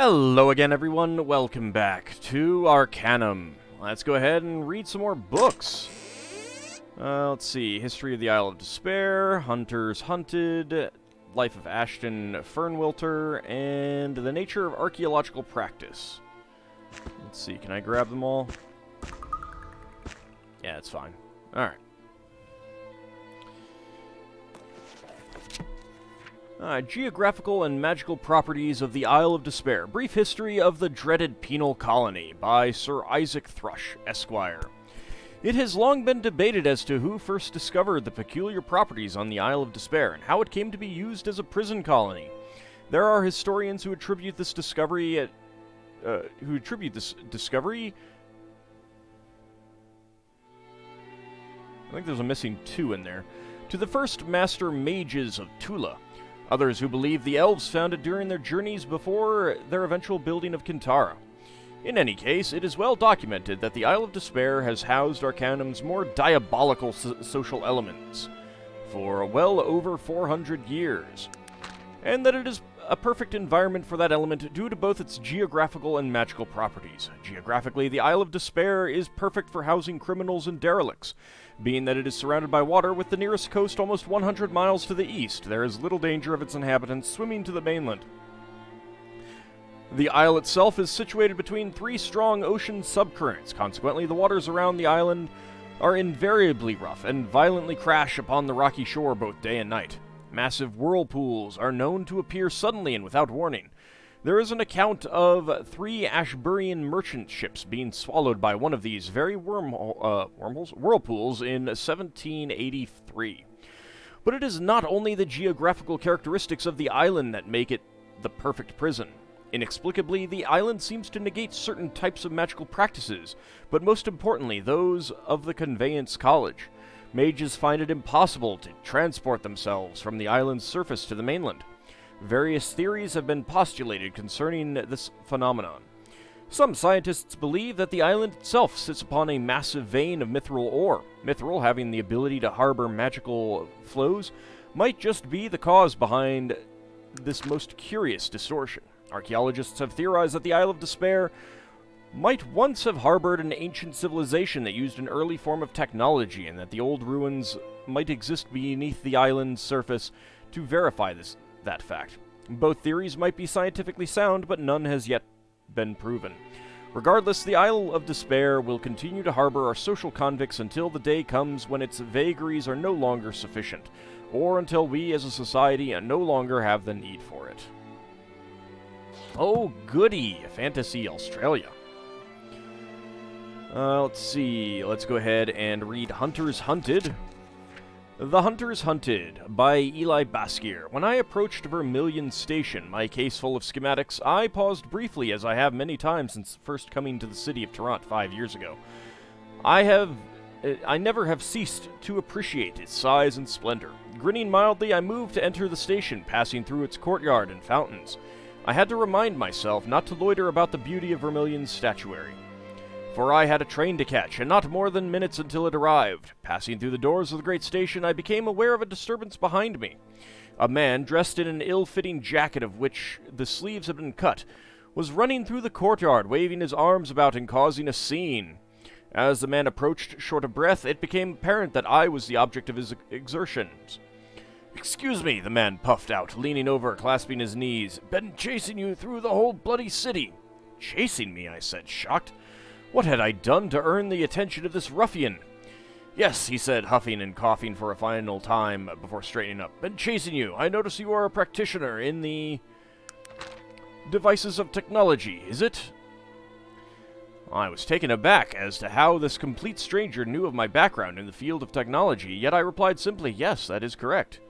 Hello again, everyone. Welcome back to Arcanum. Let's go ahead and read some more books. Let's see. History of the Isle of Despair, Hunters Hunted, Life of Ashton Fernwilter, and The Nature of Archaeological Practice. Let's see. Can I grab them all? Yeah, it's fine. Alright. Geographical and Magical Properties of the Isle of Despair. Brief History of the Dreaded Penal Colony by Sir Isaac Thrush, Esquire. It has long been debated as to who first discovered the peculiar properties on the Isle of Despair and how it came to be used as a prison colony. There are historians who attribute this discovery I think there's a missing 2 in there. To the first master mages of Tula. Others who believe the elves found it during their journeys before their eventual building of Kintara. In any case, it is well documented that the Isle of Despair has housed Arcanum's more diabolical social elements for well over 400 years, and that it is a perfect environment for that element due to both its geographical and magical properties. Geographically, the Isle of Despair is perfect for housing criminals and derelicts. Being that it is surrounded by water, with the nearest coast almost 100 miles to the east, there is little danger of its inhabitants swimming to the mainland. The isle itself is situated between 3 strong ocean subcurrents. Consequently, the waters around the island are invariably rough and violently crash upon the rocky shore both day and night. Massive whirlpools are known to appear suddenly and without warning. There is an account of 3 Ashburian merchant ships being swallowed by one of these very whirlpools in 1783. But it is not only the geographical characteristics of the island that make it the perfect prison. Inexplicably, the island seems to negate certain types of magical practices, but most importantly, those of the Conveyance College. Mages find it impossible to transport themselves from the island's surface to the mainland. Various theories have been postulated concerning this phenomenon. Some scientists believe that the island itself sits upon a massive vein of mithril ore. Mithril, having the ability to harbor magical flows, might just be the cause behind this most curious distortion. Archaeologists have theorized that the Isle of Despair might once have harbored an ancient civilization that used an early form of technology, and that the old ruins might exist beneath the island's surface to verify that fact. Both theories might be scientifically sound, but none has yet been proven. Regardless, the Isle of Despair will continue to harbor our social convicts until the day comes when its vagaries are no longer sufficient, or until we as a society no longer have the need for it. Oh goody, Fantasy Australia. Let's see, let's go ahead and read Hunters Hunted. The Hunters Hunted by Eli Baskier. When I approached Vermilion Station, my case full of schematics, I paused briefly, as I have many times since first coming to the city of Toronto 5 years ago. I never have ceased to appreciate its size and splendor. Grinning mildly, I moved to enter the station, passing through its courtyard and fountains. I had to remind myself not to loiter about the beauty of Vermilion's statuary, for I had a train to catch, and not more than minutes until it arrived. Passing through the doors of the great station, I became aware of a disturbance behind me. A man, dressed in an ill-fitting jacket of which the sleeves had been cut, was running through the courtyard, waving his arms about and causing a scene. As the man approached, short of breath, it became apparent that I was the object of his exertions. "Excuse me," the man puffed out, leaning over, clasping his knees. "Been chasing you through the whole bloody city." "Chasing me?" I said, shocked. What had I done to earn the attention of this ruffian? "Yes," he said, huffing and coughing for a final time before straightening up. "Been chasing you. I notice you are a practitioner in the devices of technology, is it?" I was taken aback as to how this complete stranger knew of my background in the field of technology, yet I replied simply, "Yes, that is correct."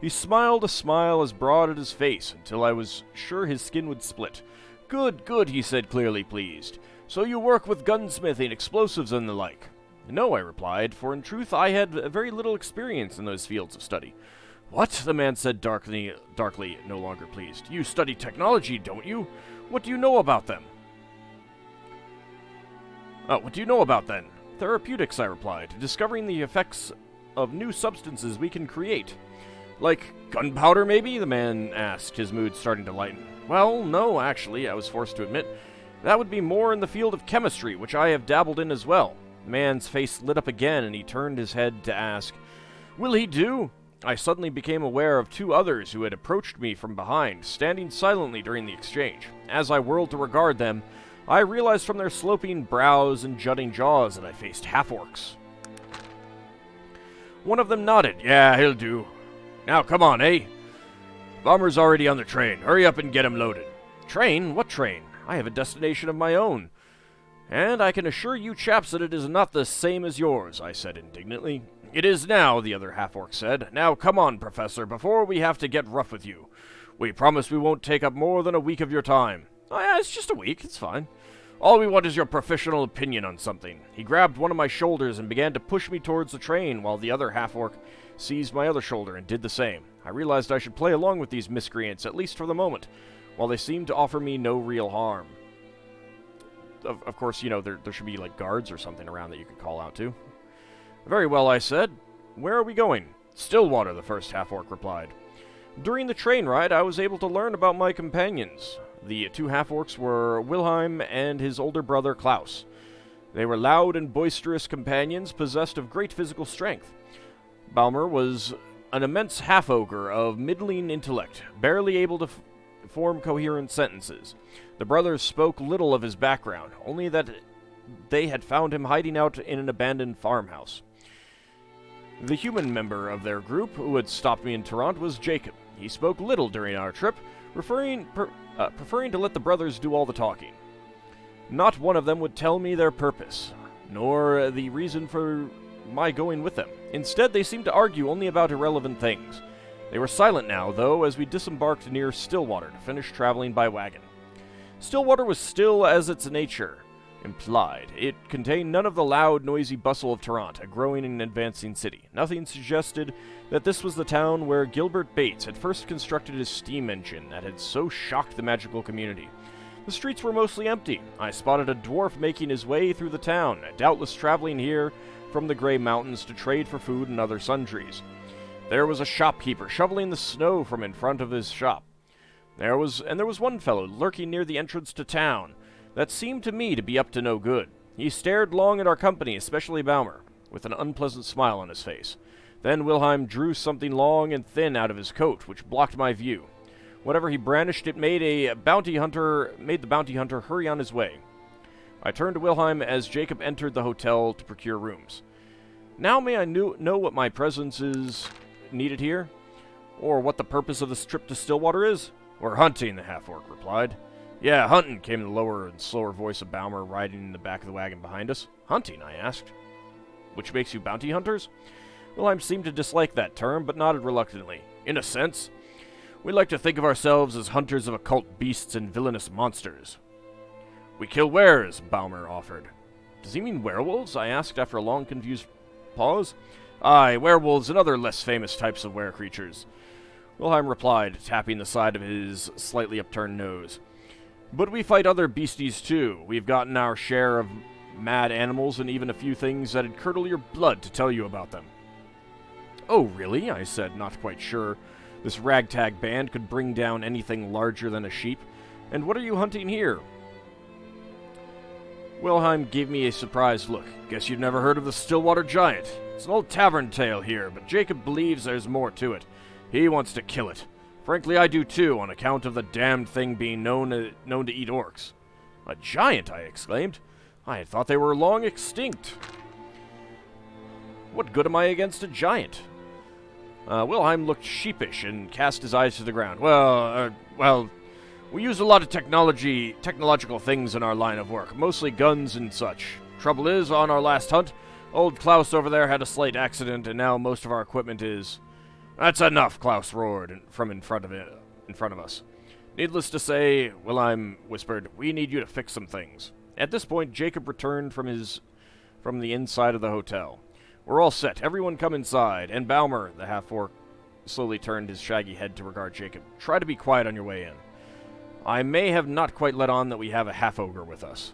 He smiled a smile as broad as his face, until I was sure his skin would split. "Good, good," he said, clearly pleased. "So you work with gunsmithing, explosives, and the like?" "No," I replied, for in truth I had very little experience in those fields of study. "What?" the man said darkly, no longer pleased. "You study technology, don't you? What do you know about them?" "Oh, what do you know about them?" "Therapeutics," I replied, "discovering the effects of new substances we can create." Like gunpowder, maybe? The man asked, his mood starting to lighten. Well, no, actually, I was forced to admit. That would be more in the field of chemistry, which I have dabbled in as well. The man's face lit up again, and he turned his head to ask, Will he do? I suddenly became aware of two others who had approached me from behind, standing silently during the exchange. As I whirled to regard them, I realized from their sloping brows and jutting jaws that I faced Half Orcs. One of them nodded. Yeah, he'll do. Now, come on, eh? Bomber's already on the train. Hurry up and get him loaded. Train? What train? I have a destination of my own. And I can assure you chaps that it is not the same as yours, I said indignantly. It is now, the other half-orc said. Now come on, Professor, before we have to get rough with you. We promise we won't take up more than a week of your time. Oh yeah, it's just a week, it's fine. All we want is your professional opinion on something. He grabbed one of my shoulders and began to push me towards the train, while the other half-orc seized my other shoulder and did the same. I realized I should play along with these miscreants, at least for the moment, while they seemed to offer me no real harm. Of course, you know, there should be, like, guards or something around that you could call out to. Very well, I said. Where are we going? Stillwater, the first half-orc replied. During the train ride, I was able to learn about my companions. The two half-orcs were Wilhelm and his older brother, Klaus. They were loud and boisterous companions, possessed of great physical strength. Balmer was an immense half-ogre of middling intellect, barely able to form coherent sentences. The brothers spoke little of his background, only that they had found him hiding out in an abandoned farmhouse. The human member of their group who had stopped me in Toronto was Jacob. He spoke little during our trip, preferring to let the brothers do all the talking. Not one of them would tell me their purpose, nor the reason for my going with them. Instead, they seemed to argue only about irrelevant things. They were silent now, though, as we disembarked near Stillwater to finish traveling by wagon. Stillwater was still as its nature implied. It contained none of the loud, noisy bustle of Toronto, a growing and advancing city. Nothing suggested that this was the town where Gilbert Bates had first constructed his steam engine that had so shocked the magical community. The streets were mostly empty. I spotted a dwarf making his way through the town, doubtless traveling here from the Grey Mountains to trade for food and other sundries. There was a shopkeeper shoveling the snow from in front of his shop. There was one fellow lurking near the entrance to town that seemed to me to be up to no good. He stared long at our company, especially Balmer, with an unpleasant smile on his face. Then Wilhelm drew something long and thin out of his coat, which blocked my view. Whatever he brandished, it made the bounty hunter hurry on his way. I turned to Wilhelm as Jacob entered the hotel to procure rooms. Now may I know what my presence is needed here? Or what the purpose of this trip to Stillwater is? We're hunting, the half-orc replied. Yeah, hunting, came the lower and slower voice of Balmer riding in the back of the wagon behind us. Hunting, I asked. Which makes you bounty hunters? Wilhelm seemed to dislike that term, but nodded reluctantly. In a sense, we like to think of ourselves as hunters of occult beasts and villainous monsters. We kill wares, Balmer offered. Does he mean werewolves? I asked after a long, confused pause. Aye, werewolves and other less famous types of were-creatures. Wilhelm replied, tapping the side of his slightly upturned nose. But we fight other beasties too. We've gotten our share of mad animals and even a few things that'd curdle your blood to tell you about them. Oh, really? I said, not quite sure this ragtag band could bring down anything larger than a sheep. And what are you hunting here? Wilhelm gave me a surprised look. Guess you've never heard of the Stillwater Giant. It's an old tavern tale here, but Jacob believes there's more to it. He wants to kill it. Frankly, I do too, on account of the damned thing being known to eat orcs. A giant, I exclaimed. I had thought they were long extinct. What good am I against a giant? Wilhelm looked sheepish and cast his eyes to the ground. Well, we use a lot of technological things in our line of work, mostly guns and such. Trouble is, on our last hunt, old Klaus over there had a slight accident, and now most of our equipment is... That's enough, Klaus roared from in front of us. Needless to say, Wilhelm whispered, we need you to fix some things. At this point, Jacob returned from the inside of the hotel. We're all set. Everyone come inside. And Balmer, the half-orc, slowly turned his shaggy head to regard Jacob. Try to be quiet on your way in. I may have not quite let on that we have a half-ogre with us.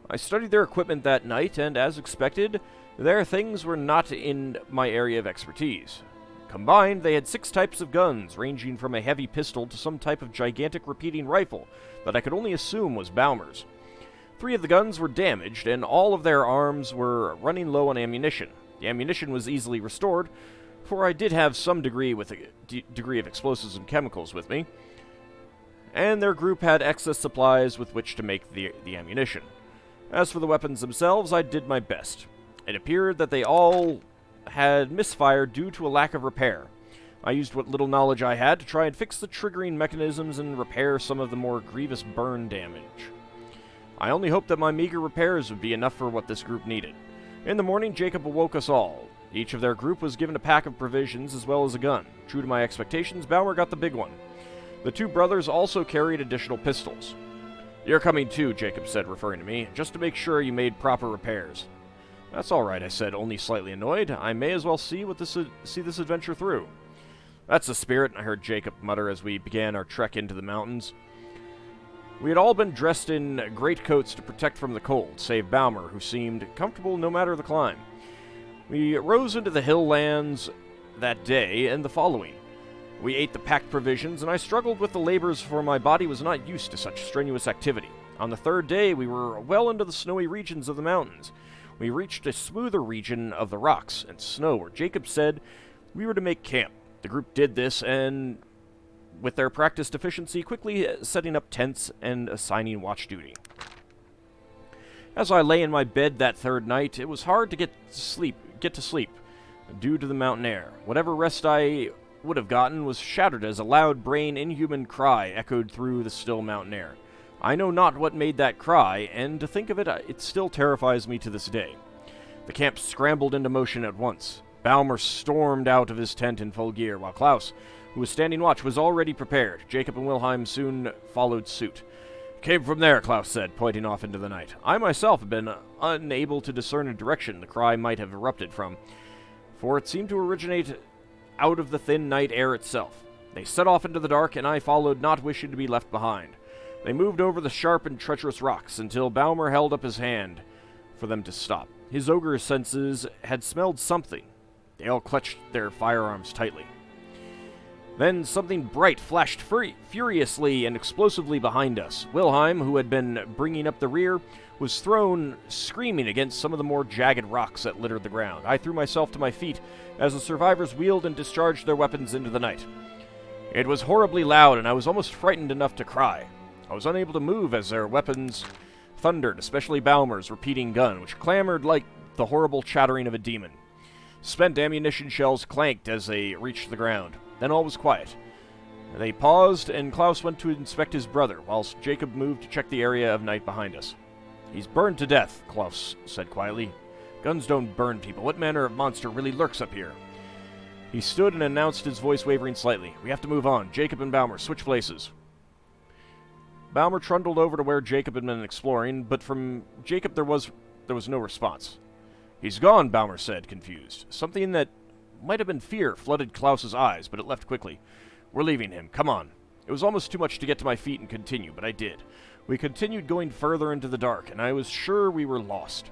I studied their equipment that night, and as expected, their things were not in my area of expertise. Combined, they had 6 types of guns, ranging from a heavy pistol to some type of gigantic repeating rifle that I could only assume was Balmer's. 3 of the guns were damaged, and all of their arms were running low on ammunition. The ammunition was easily restored, for I did have some degree of explosives and chemicals with me, and their group had excess supplies with which to make the ammunition. As for the weapons themselves, I did my best. It appeared that they all had misfired due to a lack of repair. I used what little knowledge I had to try and fix the triggering mechanisms and repair some of the more grievous burn damage. I only hoped that my meager repairs would be enough for what this group needed. In the morning, Jacob awoke us all. Each of their group was given a pack of provisions as well as a gun. True to my expectations, Balmer got the big one. The 2 brothers also carried additional pistols. "You're coming too," Jacob said, referring to me, "just to make sure you made proper repairs." "That's all right," I said, only slightly annoyed. "I may as well see this adventure through." "That's the spirit," I heard Jacob mutter as we began our trek into the mountains. We had all been dressed in great coats to protect from the cold, save Balmer, who seemed comfortable no matter the climb. We rose into the hill lands that day and the following. We ate the packed provisions, and I struggled with the labors, for my body was not used to such strenuous activity. On the 3rd day, we were well into the snowy regions of the mountains. We reached a smoother region of the rocks and snow, where Jacob said we were to make camp. The group did this, and with their practiced efficiency, quickly setting up tents and assigning watch duty. As I lay in my bed that 3rd night, it was hard to get to sleep due to the mountain air. Whatever rest I would have gotten was shattered as a loud, brain inhuman cry echoed through the still mountain air. I know not what made that cry, and to think of it, it still terrifies me to this day. The camp scrambled into motion at once. Balmer stormed out of his tent in full gear, while Klaus, who was standing watch, was already prepared. Jacob and Wilhelm soon followed suit. "Came from there," Klaus said, pointing off into the night. I myself had been unable to discern a direction the cry might have erupted from, for it seemed to originate out of the thin night air itself. They set off into the dark, and I followed, not wishing to be left behind. They moved over the sharp and treacherous rocks until Balmer held up his hand for them to stop. His ogre senses had smelled something. They all clutched their firearms tightly. Then something bright flashed furiously and explosively behind us. Wilhelm, who had been bringing up the rear, was thrown screaming against some of the more jagged rocks that littered the ground. I threw myself to my feet as the survivors wheeled and discharged their weapons into the night. It was horribly loud, and I was almost frightened enough to cry. I was unable to move as their weapons thundered, especially Balmer's repeating gun, which clamored like the horrible chattering of a demon. Spent ammunition shells clanked as they reached the ground. Then all was quiet. They paused, and Klaus went to inspect his brother, whilst Jacob moved to check the area of night behind us. "He's burned to death," Klaus said quietly. "Guns don't burn people. What manner of monster really lurks up here?" He stood and announced, his voice wavering slightly. "We have to move on. Jacob and Balmer, switch places." Balmer trundled over to where Jacob had been exploring, but from Jacob there was no response. "He's gone," Balmer said, confused. Something that might have been fear flooded Klaus's eyes, but it left quickly. "We're leaving him. Come on." It was almost too much to get to my feet and continue, but I did. We continued going further into the dark, and I was sure we were lost.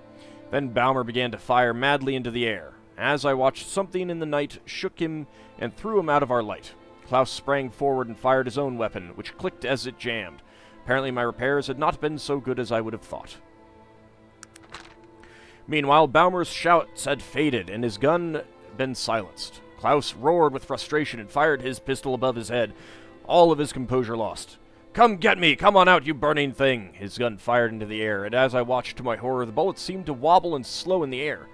Then Balmer began to fire madly into the air. As I watched, something in the night shook him and threw him out of our light. Klaus sprang forward and fired his own weapon, which clicked as it jammed. Apparently my repairs had not been so good as I would have thought. Meanwhile, Balmer's shouts had faded, and his gun been silenced. Klaus roared with frustration and fired his pistol above his head, all of his composure lost. "Come get me! Come on out, you burning thing!" His gun fired into the air, and as I watched, to my horror, the bullets seemed to wobble and slow in the air.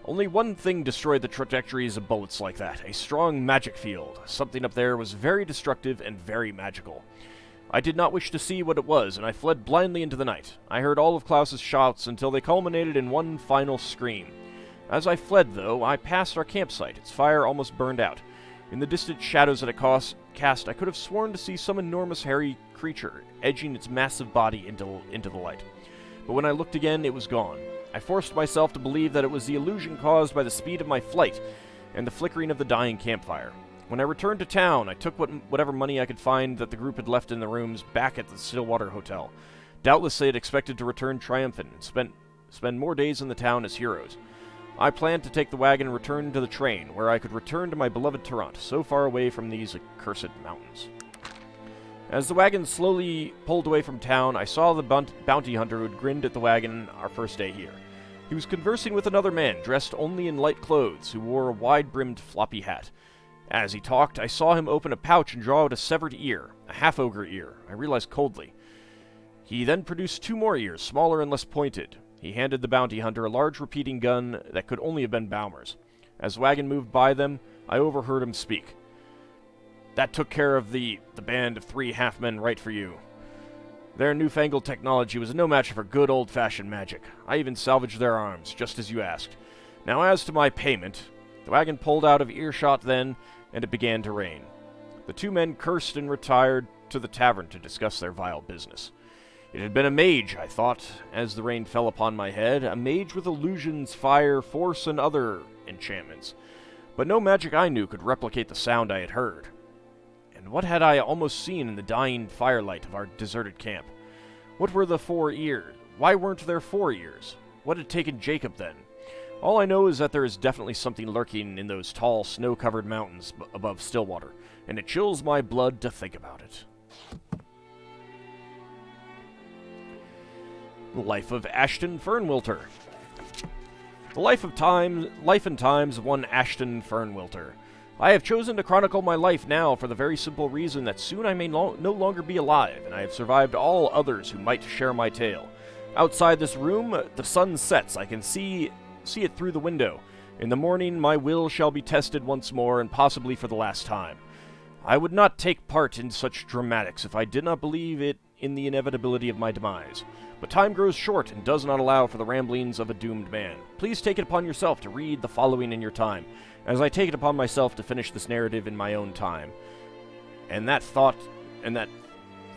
Only one thing destroyed the trajectories of bullets like that: a strong magic field. Something up there was very destructive and very magical. I did not wish to see what it was, and I fled blindly into the night. I heard all of Klaus's shouts until they culminated in one final scream. As I fled, though, I passed our campsite, its fire almost burned out. In the distant shadows that it cast, I could have sworn to see some enormous hairy creature edging its massive body into the light. But when I looked again, it was gone. I forced myself to believe that it was the illusion caused by the speed of my flight and the flickering of the dying campfire. When I returned to town, I took whatever money I could find that the group had left in the rooms back at the Stillwater Hotel. Doubtless they had expected to return triumphant and spend more days in the town as heroes. I planned to take the wagon and return to the train, where I could return to my beloved Tarant, so far away from these accursed mountains. As the wagon slowly pulled away from town, I saw the bounty hunter who had grinned at the wagon our first day here. He was conversing with another man, dressed only in light clothes, who wore a wide-brimmed floppy hat. As he talked, I saw him open a pouch and draw out a severed ear, a half-ogre ear, I realized coldly. He then produced 2 more ears, smaller and less pointed. He handed the bounty hunter a large repeating gun that could only have been Baumer's. As the wagon moved by them, I overheard him speak. "That took care of the band of 3 half-men right for you. Their newfangled technology was no match for good old-fashioned magic. I even salvaged their arms, just as you asked. Now as to my payment..." The wagon pulled out of earshot then, and it began to rain. The 2 men cursed and retired to the tavern to discuss their vile business. It had been a mage, I thought, as the rain fell upon my head, a mage with illusions, fire, force, and other enchantments. But no magic I knew could replicate the sound I had heard. And what had I almost seen in the dying firelight of our deserted camp? What were the 4 ears? Why weren't there 4 ears? What had taken Jacob then? All I know is that there is definitely something lurking in those tall, snow-covered mountains above Stillwater, and it chills my blood to think about it. The Life of Ashton Fernwilter. The life and times of one Ashton Fernwilter. I have chosen to chronicle my life now for the very simple reason that soon I may no longer be alive, and I have survived all others who might share my tale. Outside this room, the sun sets. I can see it through the window. In the morning, my will shall be tested once more, and possibly for the last time. I would not take part in such dramatics if I did not believe it in the inevitability of my demise. But time grows short and does not allow for the ramblings of a doomed man. Please take it upon yourself to read the following in your time, as I take it upon myself to finish this narrative in my own time. And that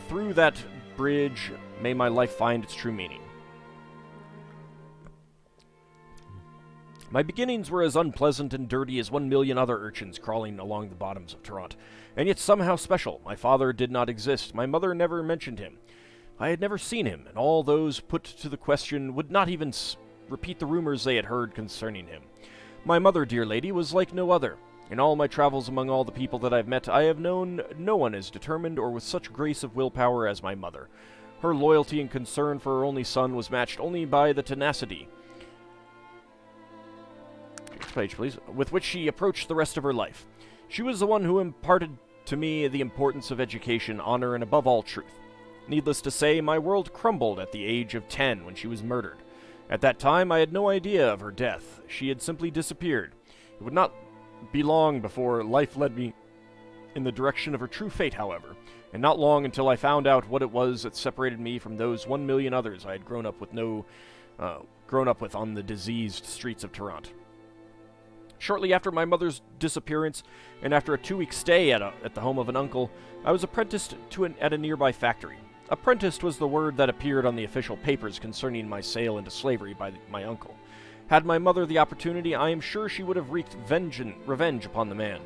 through that bridge may my life find its true meaning. My beginnings were as unpleasant and dirty as 1,000,000 other urchins crawling along the bottoms of Toronto, and yet somehow special. My father did not exist. My mother never mentioned him. I had never seen him, and all those put to the question would not even repeat the rumors they had heard concerning him. My mother, dear lady, was like no other. In all my travels among all the people that I've met, I have known no one as determined or with such grace of willpower as my mother. Her loyalty and concern for her only son was matched only by the tenacity with which she approached the rest of her life. She was the one who imparted to me the importance of education, honor, and above all, truth. Needless to say, my world crumbled at the age of 10 when she was murdered. At that time, I had no idea of her death. She had simply disappeared. It would not be long before life led me in the direction of her true fate, however, and not long until I found out what it was that separated me from those 1,000,000 others I had grown up with on the diseased streets of Toronto. Shortly after my mother's disappearance, and after a 2-week stay at the home of an uncle, I was apprenticed at a nearby factory. Apprenticed was the word that appeared on the official papers concerning my sale into slavery by my uncle. Had my mother the opportunity, I am sure she would have wreaked revenge upon the man.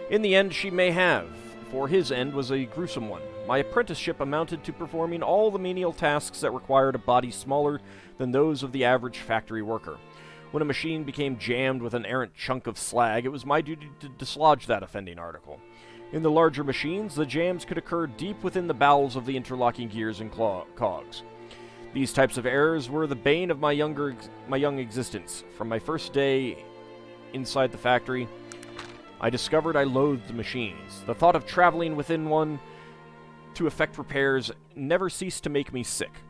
In the end, she may have, for his end was a gruesome one. My apprenticeship amounted to performing all the menial tasks that required a body smaller than those of the average factory worker. When a machine became jammed with an errant chunk of slag, it was my duty to dislodge that offending article. In the larger machines, the jams could occur deep within the bowels of the interlocking gears and cogs. These types of errors were the bane of my young existence. From my first day inside the factory, I discovered I loathed machines. The thought of traveling within one to effect repairs never ceased to make me sick.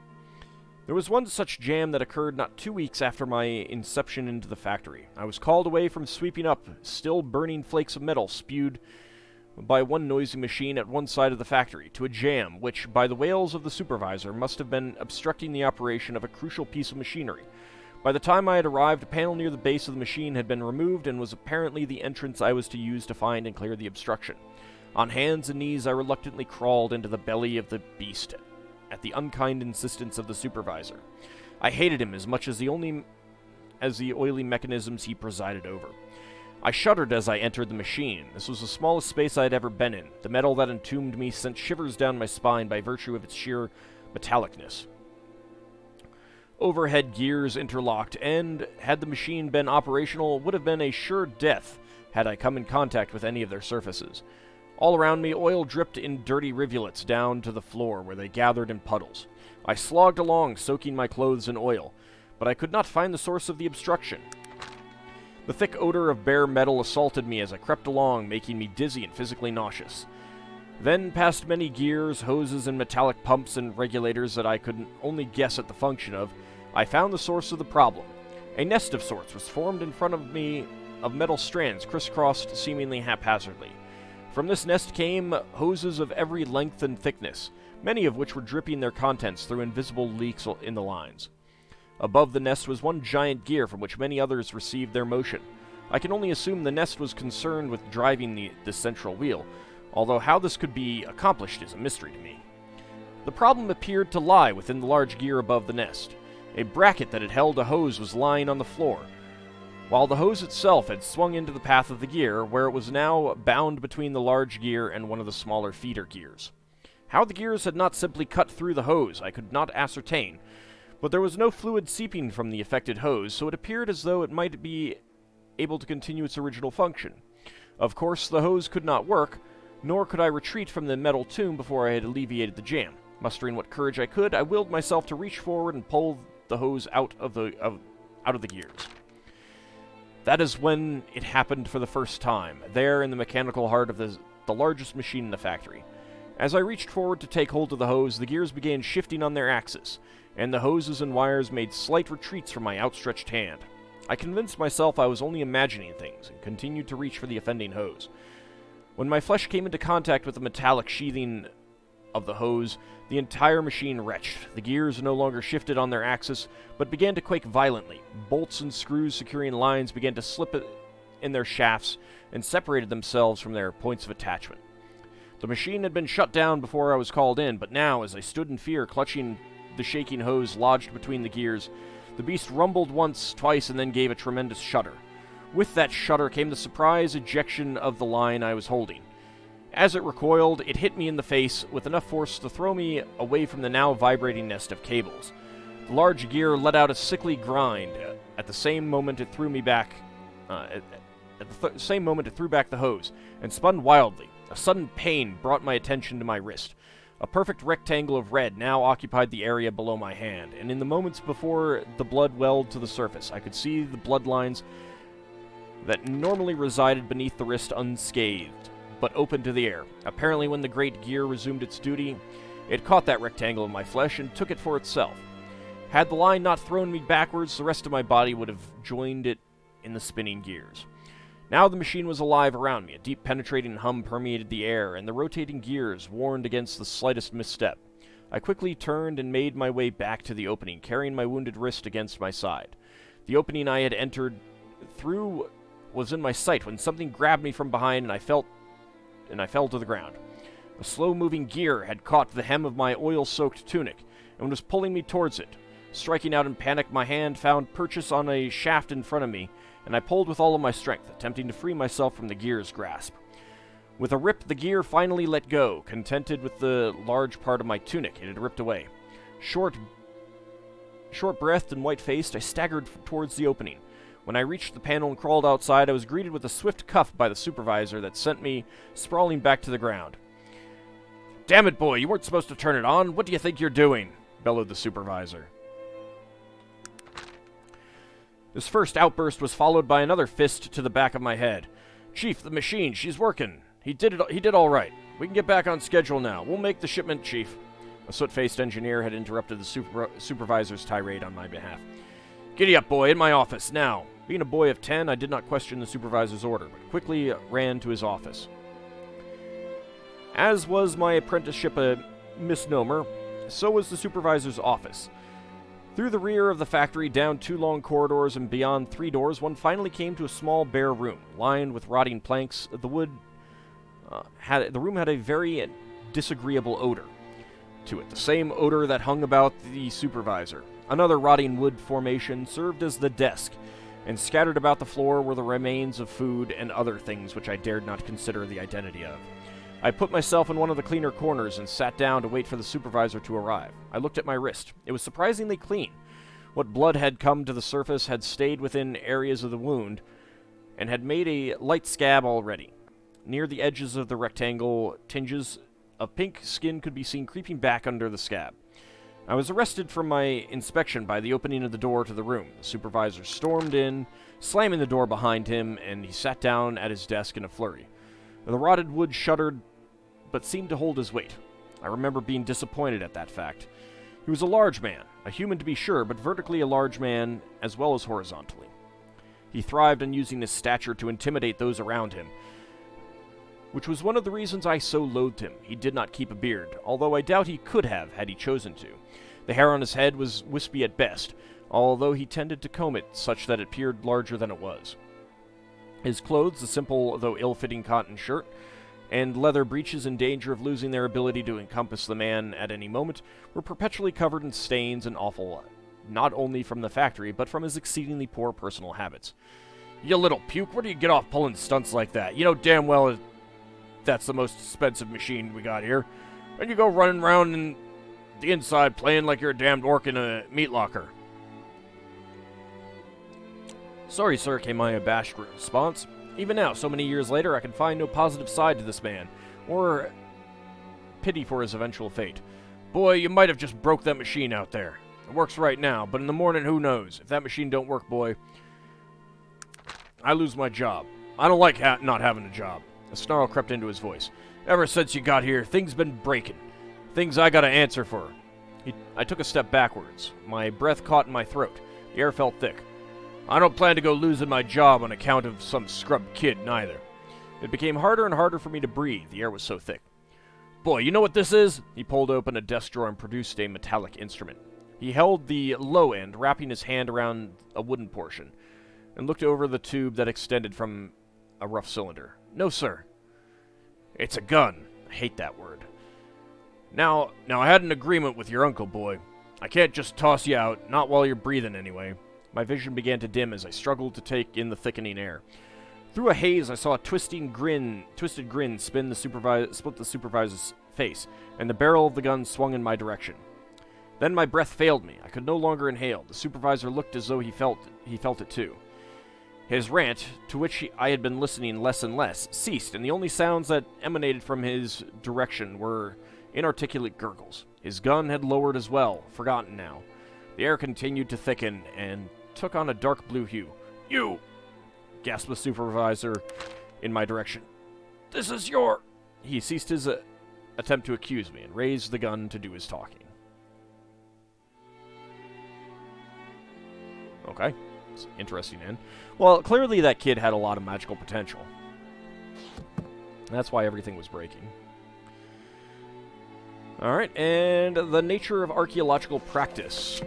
There was one such jam that occurred not 2 weeks after my inception into the factory. I was called away from sweeping up still burning flakes of metal spewed by one noisy machine at one side of the factory to a jam which, by the wails of the supervisor, must have been obstructing the operation of a crucial piece of machinery. By the time I had arrived, a panel near the base of the machine had been removed and was apparently the entrance I was to use to find and clear the obstruction. On hands and knees, I reluctantly crawled into the belly of the beast at the unkind insistence of the supervisor. I hated him as much as the oily mechanisms he presided over. I shuddered as I entered the machine. This was the smallest space I had ever been in. The metal that entombed me sent shivers down my spine by virtue of its sheer metallicness. overhead gears interlocked, and, had the machine been operational, would have been a sure death had I come in contact with any of their surfaces. All around me, oil dripped in dirty rivulets down to the floor, where they gathered in puddles. I slogged along, soaking my clothes in oil, but I could not find the source of the obstruction. The thick odor of bare metal assaulted me as I crept along, making me dizzy and physically nauseous. Then, past many gears, hoses, and metallic pumps and regulators that I could only guess at the function of, I found the source of the problem. A nest of sorts was formed in front of me of metal strands crisscrossed seemingly haphazardly. From this nest came hoses of every length and thickness, many of which were dripping their contents through invisible leaks in the lines. Above the nest was one giant gear from which many others received their motion. I can only assume the nest was concerned with driving the central wheel, although how this could be accomplished is a mystery to me. The problem appeared to lie within the large gear above the nest. A bracket that had held a hose was lying on the floor, while the hose itself had swung into the path of the gear, where it was now bound between the large gear and one of the smaller feeder gears. How the gears had not simply cut through the hose, I could not ascertain, but there was no fluid seeping from the affected hose, so it appeared as though it might be able to continue its original function. Of course, the hose could not work, nor could I retreat from the metal tomb before I had alleviated the jam. Mustering what courage I could, I willed myself to reach forward and pull the hose out of the gears. That is when it happened for the first time, there in the mechanical heart of the largest machine in the factory. As I reached forward to take hold of the hose, the gears began shifting on their axis, and the hoses and wires made slight retreats from my outstretched hand. I convinced myself I was only imagining things, and continued to reach for the offending hose. When my flesh came into contact with the metallic sheathing of the hose, the entire machine retched. The gears no longer shifted on their axis, but began to quake violently. Bolts and screws securing lines began to slip in their shafts and separated themselves from their points of attachment. The machine had been shut down before I was called in, but now, as I stood in fear, clutching the shaking hose lodged between the gears, the beast rumbled once, twice, and then gave a tremendous shudder. With that shudder came the surprise ejection of the line I was holding. As it recoiled, it hit me in the face with enough force to throw me away from the now vibrating nest of cables. The large gear let out a sickly grind. At the same moment, it threw me back. Same moment, it threw back the hose and spun wildly. A sudden pain brought my attention to my wrist. A perfect rectangle of red now occupied the area below my hand, and in the moments before the blood welled to the surface, I could see the bloodlines that normally resided beneath the wrist unscathed, but open to the air. Apparently, when the great gear resumed its duty, it caught that rectangle of my flesh and took it for itself. Had the line not thrown me backwards, the rest of my body would have joined it in the spinning gears. Now the machine was alive around me. A deep penetrating hum permeated the air, and the rotating gears warned against the slightest misstep. I quickly turned and made my way back to the opening, carrying my wounded wrist against my side. The opening I had entered through was in my sight when something grabbed me from behind, and I fell to the ground. A slow-moving gear had caught the hem of my oil-soaked tunic and was pulling me towards it. Striking out in panic, my hand found purchase on a shaft in front of me, and I pulled with all of my strength, attempting to free myself from the gear's grasp. With a rip, the gear finally let go. Contented with the large part of my tunic it had ripped away. Short-breathed and white-faced, I staggered towards the opening. When I reached the panel and crawled outside, I was greeted with a swift cuff by the supervisor that sent me sprawling back to the ground. "Damn it, boy, you weren't supposed to turn it on. What do you think you're doing?" bellowed the supervisor. This first outburst was followed by another fist to the back of my head. "Chief, the machine, she's working. He did all right. We can get back on schedule now. We'll make the shipment, Chief." A soot-faced engineer had interrupted the supervisor's tirade on my behalf. "Giddy up, boy, in my office, now." Being a boy of 10, I did not question the supervisor's order, but quickly ran to his office. As was my apprenticeship a misnomer, so was the supervisor's office. Through the rear of the factory, down 2 long corridors, and beyond 3 doors, one finally came to a small bare room, lined with rotting planks. The room had a very disagreeable odor to it, the same odor that hung about the supervisor. Another rotting wood formation served as the desk, and scattered about the floor were the remains of food and other things which I dared not consider the identity of. I put myself in one of the cleaner corners and sat down to wait for the supervisor to arrive. I looked at my wrist. It was surprisingly clean. What blood had come to the surface had stayed within areas of the wound, and had made a light scab already. Near the edges of the rectangle, tinges of pink skin could be seen creeping back under the scab. I was arrested from my inspection by the opening of the door to the room. The supervisor stormed in, slamming the door behind him, and he sat down at his desk in a flurry. The rotted wood shuddered, but seemed to hold his weight. I remember being disappointed at that fact. He was a large man, a human to be sure, but vertically a large man as well as horizontally. He thrived on using his stature to intimidate those around him, which was one of the reasons I so loathed him. He did not keep a beard, although I doubt he could have had he chosen to. The hair on his head was wispy at best, although he tended to comb it such that it appeared larger than it was. His clothes, a simple though ill-fitting cotton shirt, and leather breeches in danger of losing their ability to encompass the man at any moment, were perpetually covered in stains and offal, not only from the factory, but from his exceedingly poor personal habits. "You little puke, where do you get off pulling stunts like that? You know damn well that's the most expensive machine we got here. And you go running around in the inside playing like you're a damned orc in a meat locker." "Sorry, sir," came my abashed response. Even now, so many years later, I can find no positive side to this man, or pity for his eventual fate. "Boy, you might have just broke that machine out there. It works right now, but in the morning, who knows? If that machine don't work, boy, I lose my job. I don't like not having a job." A snarl crept into his voice. "Ever since you got here, things been breaking. Things I gotta answer for." I took a step backwards. My breath caught in my throat. The air felt thick. "I don't plan to go losing my job on account of some scrub kid, neither." It became harder and harder for me to breathe. The air was so thick. "Boy, you know what this is?" He pulled open a desk drawer and produced a metallic instrument. He held the low end, wrapping his hand around a wooden portion, and looked over the tube that extended from a rough cylinder. "No, sir." "It's a gun." I hate that word. Now I had an agreement with your uncle, boy. I can't just toss you out, not while you're breathing anyway." My vision began to dim as I struggled to take in the thickening air. Through a haze, I saw a twisted grin split the supervisor's face, and the barrel of the gun swung in my direction. Then my breath failed me. I could no longer inhale. The supervisor looked as though he felt it too. His rant, to which I had been listening less and less, ceased, and the only sounds that emanated from his direction were inarticulate gurgles. His gun had lowered as well, forgotten now. The air continued to thicken and took on a dark blue hue. "You!" gasped the supervisor in my direction. "This is your—" He ceased his attempt to accuse me and raised the gun to do his talking. Okay. It's an interesting end. Well, clearly that kid had a lot of magical potential. That's why everything was breaking. Alright, and the nature of archaeological practice.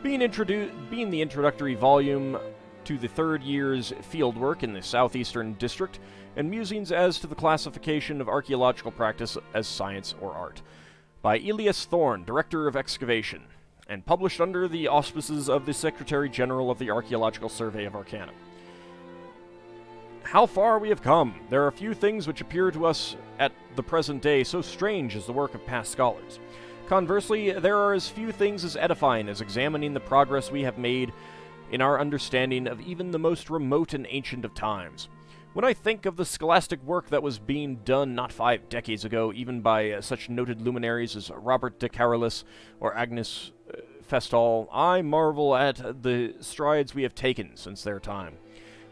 Being the introductory volume to the third year's fieldwork in the Southeastern District, and musings as to the classification of archaeological practice as science or art, by Elias Thorne, Director of Excavation, and published under the auspices of the Secretary General of the Archaeological Survey of Arcanum. How far we have come! There are few things which appear to us at the present day so strange as the work of past scholars. Conversely, there are as few things as edifying as examining the progress we have made in our understanding of even the most remote and ancient of times. When I think of the scholastic work that was being done not 5 decades ago, even by such noted luminaries as Robert de Carolus or Agnes Festal, I marvel at the strides we have taken since their time.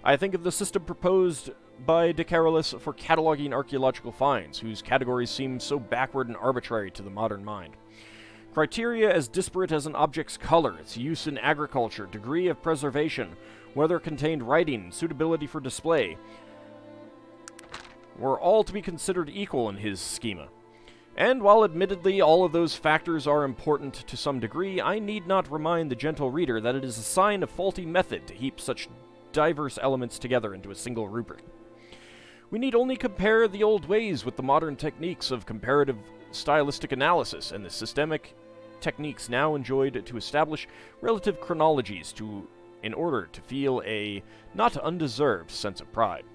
I think of the system proposed by de Carolus for cataloging archaeological finds, whose categories seem so backward and arbitrary to the modern mind. Criteria as disparate as an object's color, its use in agriculture, degree of preservation, whether it contained writing, suitability for display, were all to be considered equal in his schema. And while admittedly all of those factors are important to some degree, I need not remind the gentle reader that it is a sign of faulty method to heap such diverse elements together into a single rubric. We need only compare the old ways with the modern techniques of comparative stylistic analysis and the systemic techniques now enjoyed to establish relative chronologies in order to feel a not undeserved sense of pride.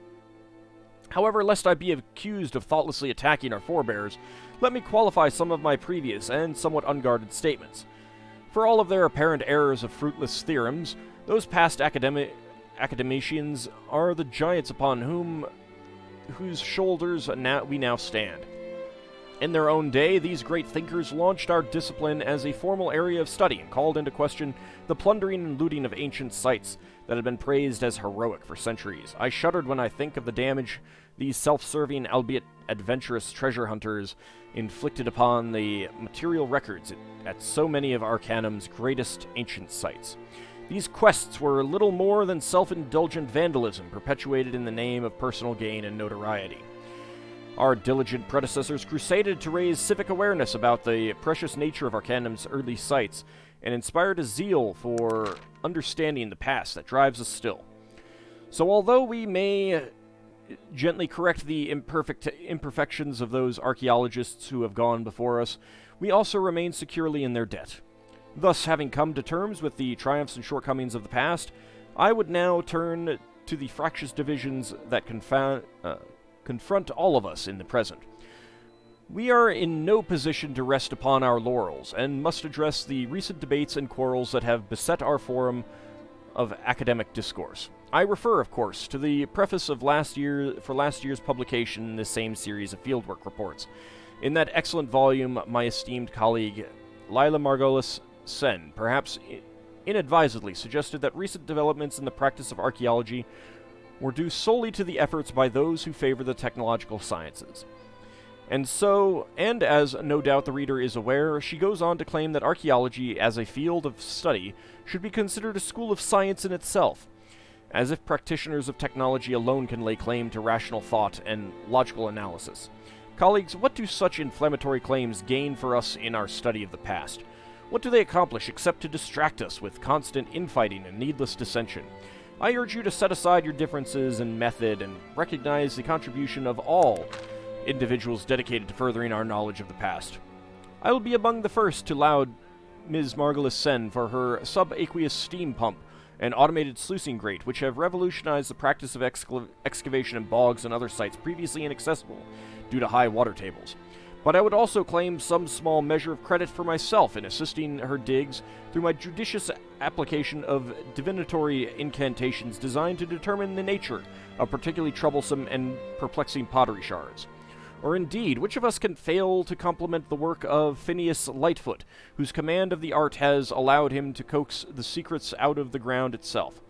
However, lest I be accused of thoughtlessly attacking our forebears, let me qualify some of my previous and somewhat unguarded statements. For all of their apparent errors of fruitless theorems, those past academicians are the giants upon whose shoulders we now stand. In their own day, these great thinkers launched our discipline as a formal area of study and called into question the plundering and looting of ancient sites that had been praised as heroic for centuries. I shuddered when I think of the damage these self-serving, albeit adventurous treasure hunters inflicted upon the material records at so many of Arcanum's greatest ancient sites. These quests were little more than self-indulgent vandalism perpetuated in the name of personal gain and notoriety. Our diligent predecessors crusaded to raise civic awareness about the precious nature of Arcanum's early sites and inspired a zeal for understanding the past that drives us still. So although we may gently correct the imperfections of those archaeologists who have gone before us, we also remain securely in their debt. Thus, having come to terms with the triumphs and shortcomings of the past, I would now turn to the fractious divisions that confront all of us in the present. We are in no position to rest upon our laurels, and must address the recent debates and quarrels that have beset our forum of academic discourse. I refer, of course, to the preface of last year's publication in this same series of fieldwork reports. In that excellent volume, my esteemed colleague Lila Margolis Sen, perhaps inadvisedly, suggested that recent developments in the practice of archaeology were due solely to the efforts by those who favor the technological sciences. And as no doubt the reader is aware, she goes on to claim that archaeology as a field of study should be considered a school of science in itself, as if practitioners of technology alone can lay claim to rational thought and logical analysis. Colleagues, what do such inflammatory claims gain for us in our study of the past? What do they accomplish except to distract us with constant infighting and needless dissension? I urge you to set aside your differences in method and recognize the contribution of all individuals dedicated to furthering our knowledge of the past. I will be among the first to laud Ms. Margolis Sen for her subaqueous steam pump and automated sluicing grate, which have revolutionized the practice of excavation in bogs and other sites previously inaccessible due to high water tables. But I would also claim some small measure of credit for myself in assisting her digs through my judicious application of divinatory incantations designed to determine the nature of particularly troublesome and perplexing pottery shards. Or indeed, which of us can fail to compliment the work of Phineas Lightfoot, whose command of the art has allowed him to coax the secrets out of the ground itself?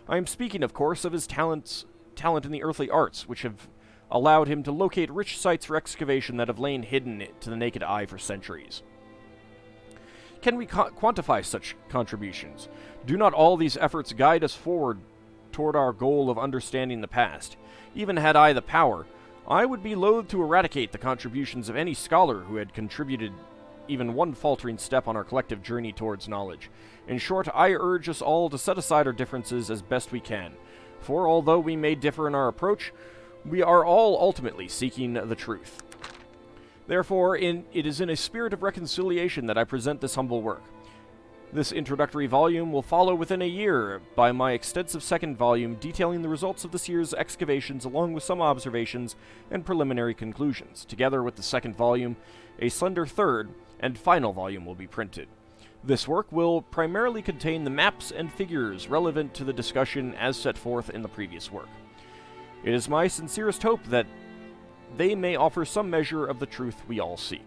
I am speaking, of course, of his talent in the earthly arts, which have allowed him to locate rich sites for excavation that have lain hidden to the naked eye for centuries. Can we quantify such contributions? Do not all these efforts guide us forward toward our goal of understanding the past? Even had I the power, I would be loath to eradicate the contributions of any scholar who had contributed even one faltering step on our collective journey towards knowledge. In short, I urge us all to set aside our differences as best we can, for although we may differ in our approach, we are all ultimately seeking the truth. Therefore, it is in a spirit of reconciliation that I present this humble work. This introductory volume will follow within a year by my extensive second volume detailing the results of this year's excavations along with some observations and preliminary conclusions. Together with the second volume, a slender third and final volume will be printed. This work will primarily contain the maps and figures relevant to the discussion as set forth in the previous work. It is my sincerest hope that they may offer some measure of the truth we all seek.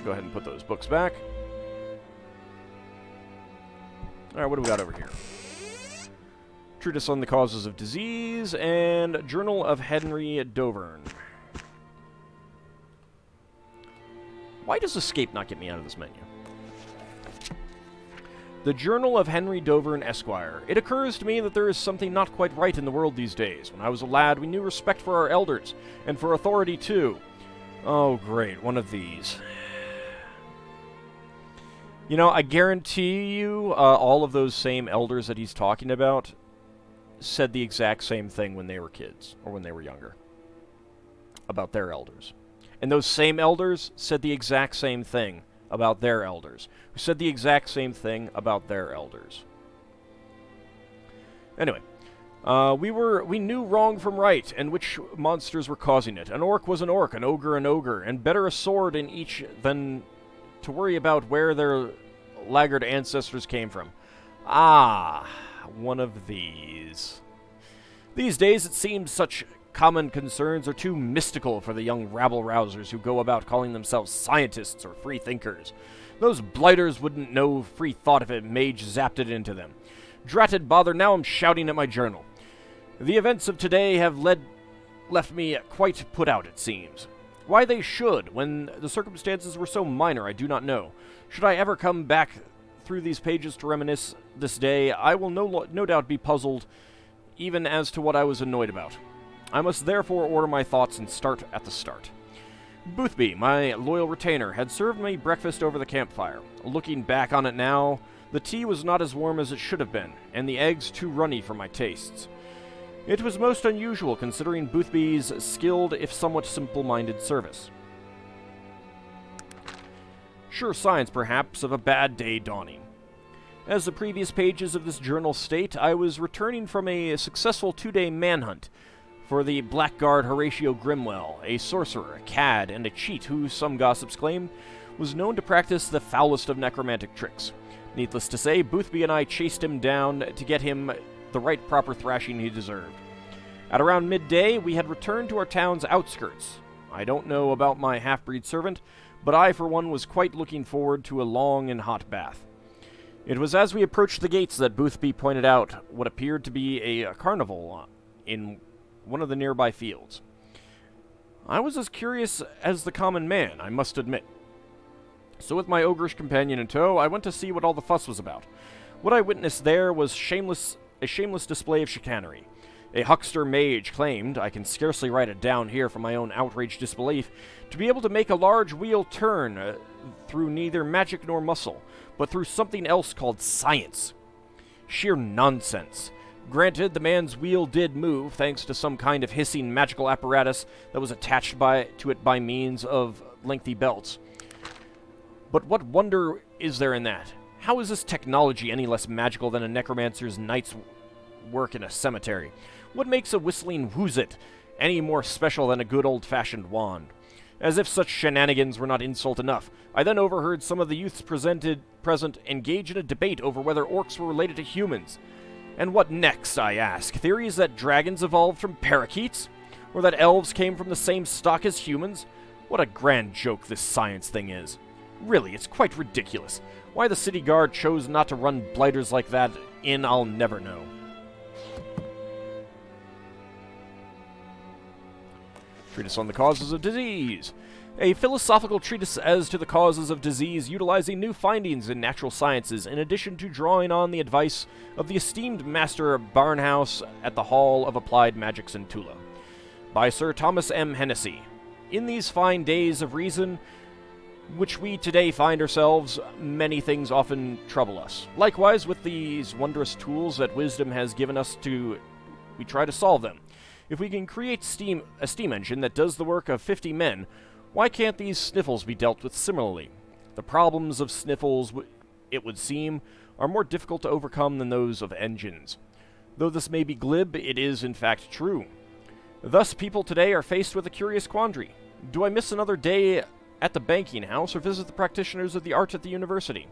Go ahead and put those books back. Alright, what do we got over here? Treatise on the Causes of Disease and Journal of Henry Dovern. Why does escape not get me out of this menu? The Journal of Henry Dovern, Esquire. It occurs to me that there is something not quite right in the world these days. When I was a lad, we knew respect for our elders, and for authority too. Oh, great, one of these. You know, I guarantee you all of those same elders that he's talking about said the exact same thing when they were kids, or when they were younger, about their elders. And those same elders said the exact same thing about their elders, who said the exact same thing about their elders. Anyway, We knew wrong from right, and which monsters were causing it. An orc was an orc, an ogre, and better a sword in each than to worry about where their laggard ancestors came from. Ah, one of these. These days it seems such common concerns are too mystical for the young rabble-rousers who go about calling themselves scientists or free thinkers. Those blighters wouldn't know free thought if a mage zapped it into them. Dratted bother, now I'm shouting at my journal. The events of today have left me quite put out, it seems. Why they should, when the circumstances were so minor, I do not know. Should I ever come back through these pages to reminisce this day, I will no doubt be puzzled even as to what I was annoyed about. I must therefore order my thoughts and start at the start. Boothby, my loyal retainer, had served me breakfast over the campfire. Looking back on it now, the tea was not as warm as it should have been, and the eggs too runny for my tastes. It was most unusual considering Boothby's skilled, if somewhat simple-minded service. Sure signs, perhaps, of a bad day dawning. As the previous pages of this journal state, I was returning from a successful 2-day manhunt for the blackguard Horatio Grimwell, a sorcerer, a cad, and a cheat who, some gossips claim, was known to practice the foulest of necromantic tricks. Needless to say, Boothby and I chased him down to get him the right proper thrashing he deserved. At around midday, we had returned to our town's outskirts. I don't know about my half-breed servant, but I, for one, was quite looking forward to a long and hot bath. It was as we approached the gates that Boothby pointed out what appeared to be a carnival in one of the nearby fields. I was as curious as the common man, I must admit. So with my ogreish companion in tow, I went to see what all the fuss was about. What I witnessed there was a shameless display of chicanery. A huckster mage claimed, I can scarcely write it down here from my own outraged disbelief, to be able to make a large wheel turn through neither magic nor muscle, but through something else called science. Sheer nonsense. Granted, the man's wheel did move, thanks to some kind of hissing magical apparatus that was attached to it by means of lengthy belts. But what wonder is there in that? How is this technology any less magical than a necromancer's night's work in a cemetery? What makes a whistling whoozit any more special than a good old-fashioned wand? As if such shenanigans were not insult enough, I then overheard some of the youths present engage in a debate over whether orcs were related to humans. And what next, I ask? Theories that dragons evolved from parakeets? Or that elves came from the same stock as humans? What a grand joke this science thing is. Really, it's quite ridiculous. Why the city guard chose not to run blighters like that in, I'll never know. Treatise on the Causes of Disease. A philosophical treatise as to the causes of disease utilizing new findings in natural sciences in addition to drawing on the advice of the esteemed Master Barnhouse at the Hall of Applied Magics in Tula. By Sir Thomas M. Hennessy. In these fine days of reason, which we today find ourselves, many things often trouble us. Likewise, with these wondrous tools that wisdom has given us we try to solve them. If we can create a steam engine that does the work of 50 men, why can't these sniffles be dealt with similarly? The problems of sniffles, it would seem, are more difficult to overcome than those of engines. Though this may be glib, it is in fact true. Thus, people today are faced with a curious quandary. Do I miss another day at the banking house or visit the practitioners of the art at the university?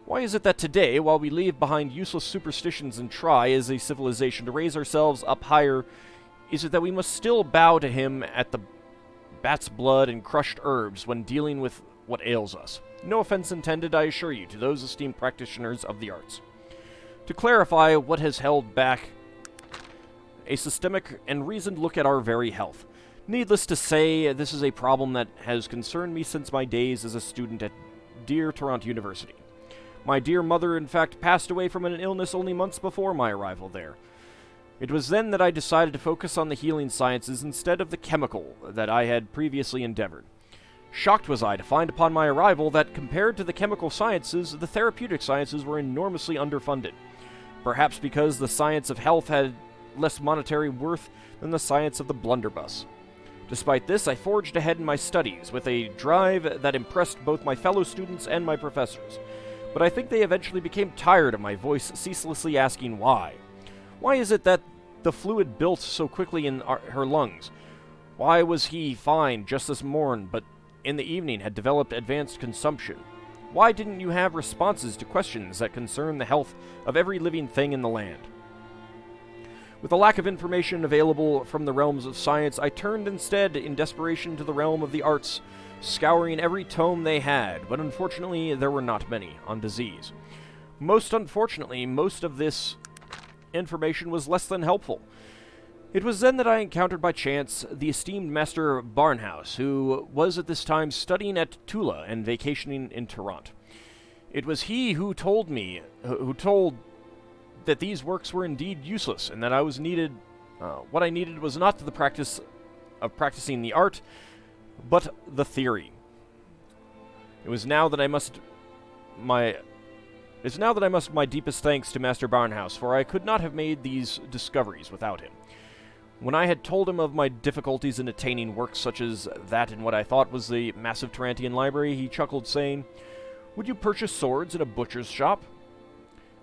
Why is it that today, while we leave behind useless superstitions and try, as a civilization, to raise ourselves up higher, is it that we must still bow to him at the bat's blood and crushed herbs when dealing with what ails us? No offense intended, I assure you, to those esteemed practitioners of the arts. To clarify what has held back a systemic and reasoned look at our very health. Needless to say, this is a problem that has concerned me since my days as a student at dear Toronto University. My dear mother, in fact, passed away from an illness only months before my arrival there. It was then that I decided to focus on the healing sciences instead of the chemical that I had previously endeavored. Shocked was I to find upon my arrival that, compared to the chemical sciences, the therapeutic sciences were enormously underfunded. Perhaps because the science of health had less monetary worth than the science of the blunderbuss. Despite this, I forged ahead in my studies with a drive that impressed both my fellow students and my professors. But I think they eventually became tired of my voice ceaselessly asking why. Why is it that the fluid built so quickly in her lungs? Why was he fine just this morn, but in the evening had developed advanced consumption? Why didn't you have responses to questions that concern the health of every living thing in the land? With a lack of information available from the realms of science, I turned instead in desperation to the realm of the arts, scouring every tome they had, but unfortunately there were not many on disease. Most unfortunately, most of this information was less than helpful. It was then that I encountered by chance the esteemed Master Barnhouse, who was at this time studying at Tula and vacationing in Toronto. It was he who told that these works were indeed useless, and that I was needed. What I needed was not the practice of practicing the art, but the theory. It is now that I must my deepest thanks to Master Barnhouse, for I could not have made these discoveries without him. When I had told him of my difficulties in attaining works such as that in what I thought was the massive Tarantian library, he chuckled, saying, "Would you purchase swords in a butcher's shop?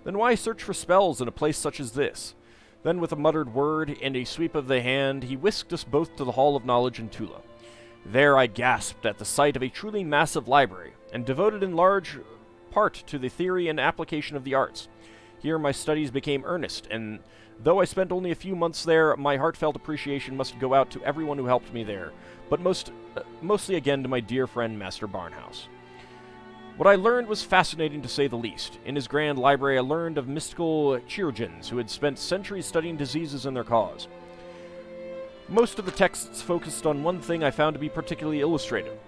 Then why search for spells in a place such as this?" Then with a muttered word and a sweep of the hand, he whisked us both to the Hall of Knowledge in Tula. There I gasped at the sight of a truly massive library, and devoted in large part to the theory and application of the arts. Here my studies became earnest, and though I spent only a few months there, my heartfelt appreciation must go out to everyone who helped me there, but mostly again to my dear friend Master Barnhouse. What I learned was fascinating to say the least. In his grand library I learned of mystical chirurgeons who had spent centuries studying diseases and their cause. Most of the texts focused on one thing I found to be particularly illustrative: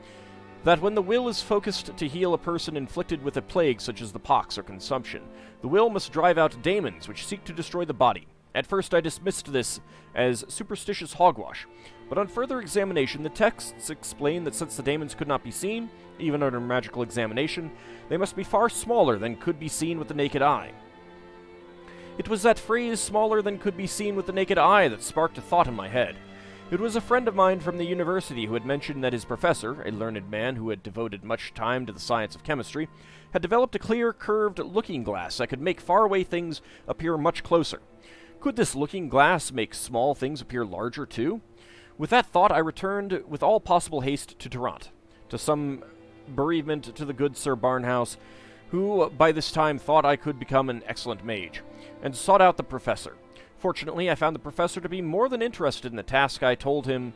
that when the will is focused to heal a person inflicted with a plague such as the pox or consumption, the will must drive out demons which seek to destroy the body. At first I dismissed this as superstitious hogwash, but on further examination the texts explain that since the demons could not be seen, even under magical examination, they must be far smaller than could be seen with the naked eye. It was that phrase, "smaller than could be seen with the naked eye," that sparked a thought in my head. It was a friend of mine from the university who had mentioned that his professor, a learned man who had devoted much time to the science of chemistry, had developed a clear, curved looking glass that could make faraway things appear much closer. Could this looking glass make small things appear larger too? With that thought, I returned with all possible haste to Toronto, to some bereavement to the good Sir Barnhouse, who by this time thought I could become an excellent mage, and sought out the professor. Fortunately, I found the professor to be more than interested in the task I told him,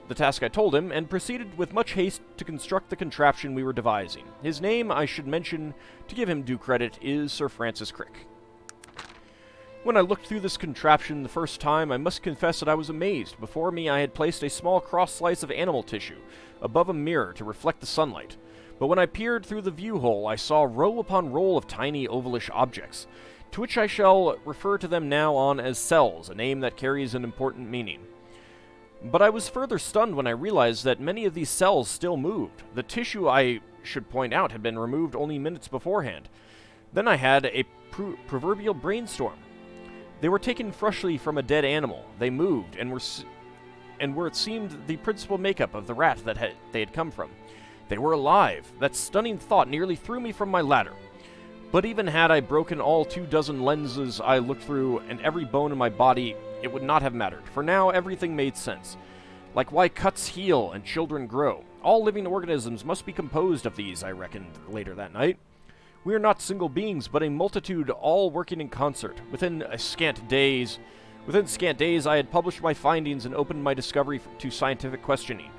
and proceeded with much haste to construct the contraption we were devising. His name, I should mention, to give him due credit, is Sir Francis Crick. When I looked through this contraption the first time, I must confess that I was amazed. Before me I had placed a small cross-slice of animal tissue above a mirror to reflect the sunlight. But when I peered through the view-hole, I saw row upon row of tiny ovalish objects, to which I shall refer to them now on as cells, a name that carries an important meaning. But I was further stunned when I realized that many of these cells still moved. The tissue, I should point out, had been removed only minutes beforehand. Then I had a proverbial brainstorm. They were taken freshly from a dead animal. They moved, and were it seemed the principal makeup of the rat that they had come from. They were alive. That stunning thought nearly threw me from my ladder. But even had I broken all 24 lenses I looked through and every bone in my body, it would not have mattered, for now everything made sense. Like why cuts heal and children grow. All living organisms must be composed of these, I reckoned later that night. We are not single beings, but a multitude, all working in concert. Within scant days, I had published my findings and opened my discovery to scientific questioning.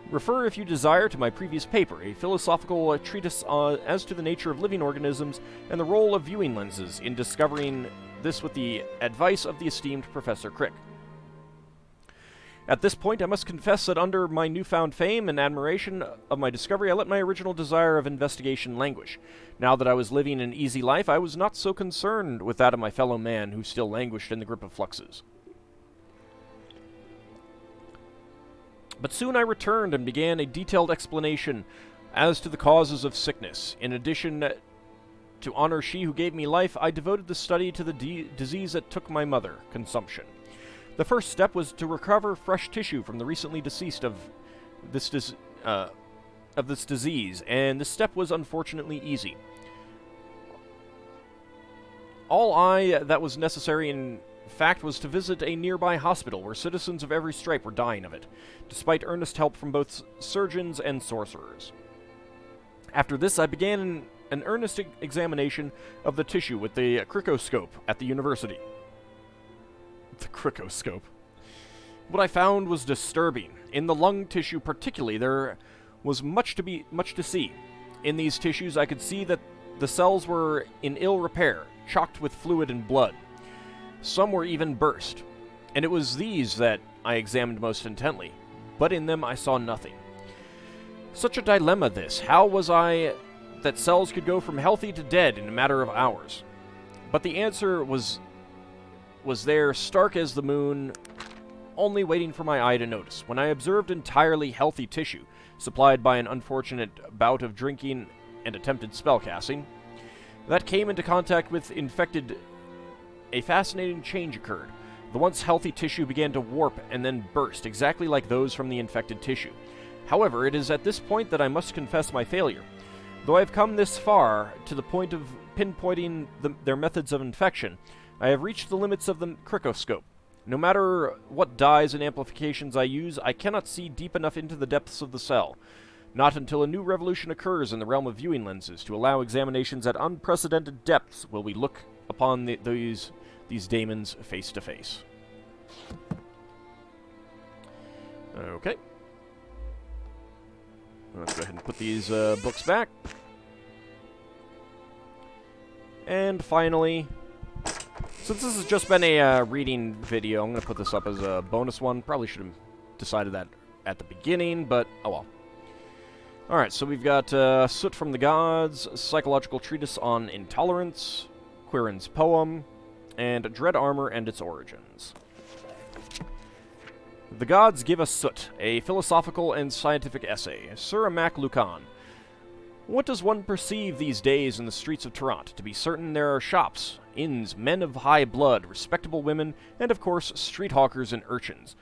Refer, if you desire, to my previous paper, a philosophical treatise as to the nature of living organisms and the role of viewing lenses, in discovering this with the advice of the esteemed Professor Crick. At this point, I must confess that under my newfound fame and admiration of my discovery, I let my original desire of investigation languish. Now that I was living an easy life, I was not so concerned with that of my fellow man, who still languished in the grip of fluxes. But soon I returned and began a detailed explanation as to the causes of sickness. In addition to honor she who gave me life, I devoted the study to the disease that took my mother, consumption. The first step was to recover fresh tissue from the recently deceased of this disease, and this step was unfortunately easy. that was necessary in fact was to visit a nearby hospital where citizens of every stripe were dying of it, despite earnest help from both surgeons and sorcerers. After this, I began an earnest examination of the tissue with the cricoscope at the university. The cricoscope. What I found was disturbing. In the lung tissue particularly, there was much to see. In these tissues, I could see that the cells were in ill repair, chocked with fluid and blood. Some were even burst, and it was these that I examined most intently, but in them I saw nothing. Such a dilemma this. How was I that cells could go from healthy to dead in a matter of hours? But the answer was there, stark as the moon, only waiting for my eye to notice. When I observed entirely healthy tissue, supplied by an unfortunate bout of drinking and attempted spellcasting, that came into contact with infected, a fascinating change occurred. The once healthy tissue began to warp and then burst, exactly like those from the infected tissue. However, it is at this point that I must confess my failure. Though I have come this far, to the point of pinpointing their methods of infection, I have reached the limits of the cricoscope. No matter what dyes and amplifications I use, I cannot see deep enough into the depths of the cell. Not until a new revolution occurs in the realm of viewing lenses to allow examinations at unprecedented depths will we look upon these daemons face to face. Okay. Let's go ahead and put these books back. And finally, since this has just been a reading video, I'm going to put this up as a bonus one. Probably should have decided that at the beginning, but oh well. Alright, so we've got Soot from the Gods, Psychological Treatise on Intolerance, Quirin's Poem, and Dread Armor and its Origins. The Gods Give Us Soot, a philosophical and scientific essay. Sir Mac Lucan. What does one perceive these days in the streets of Toronto? To be certain, there are shops, inns, men of high blood, respectable women, and of course, street hawkers and urchins.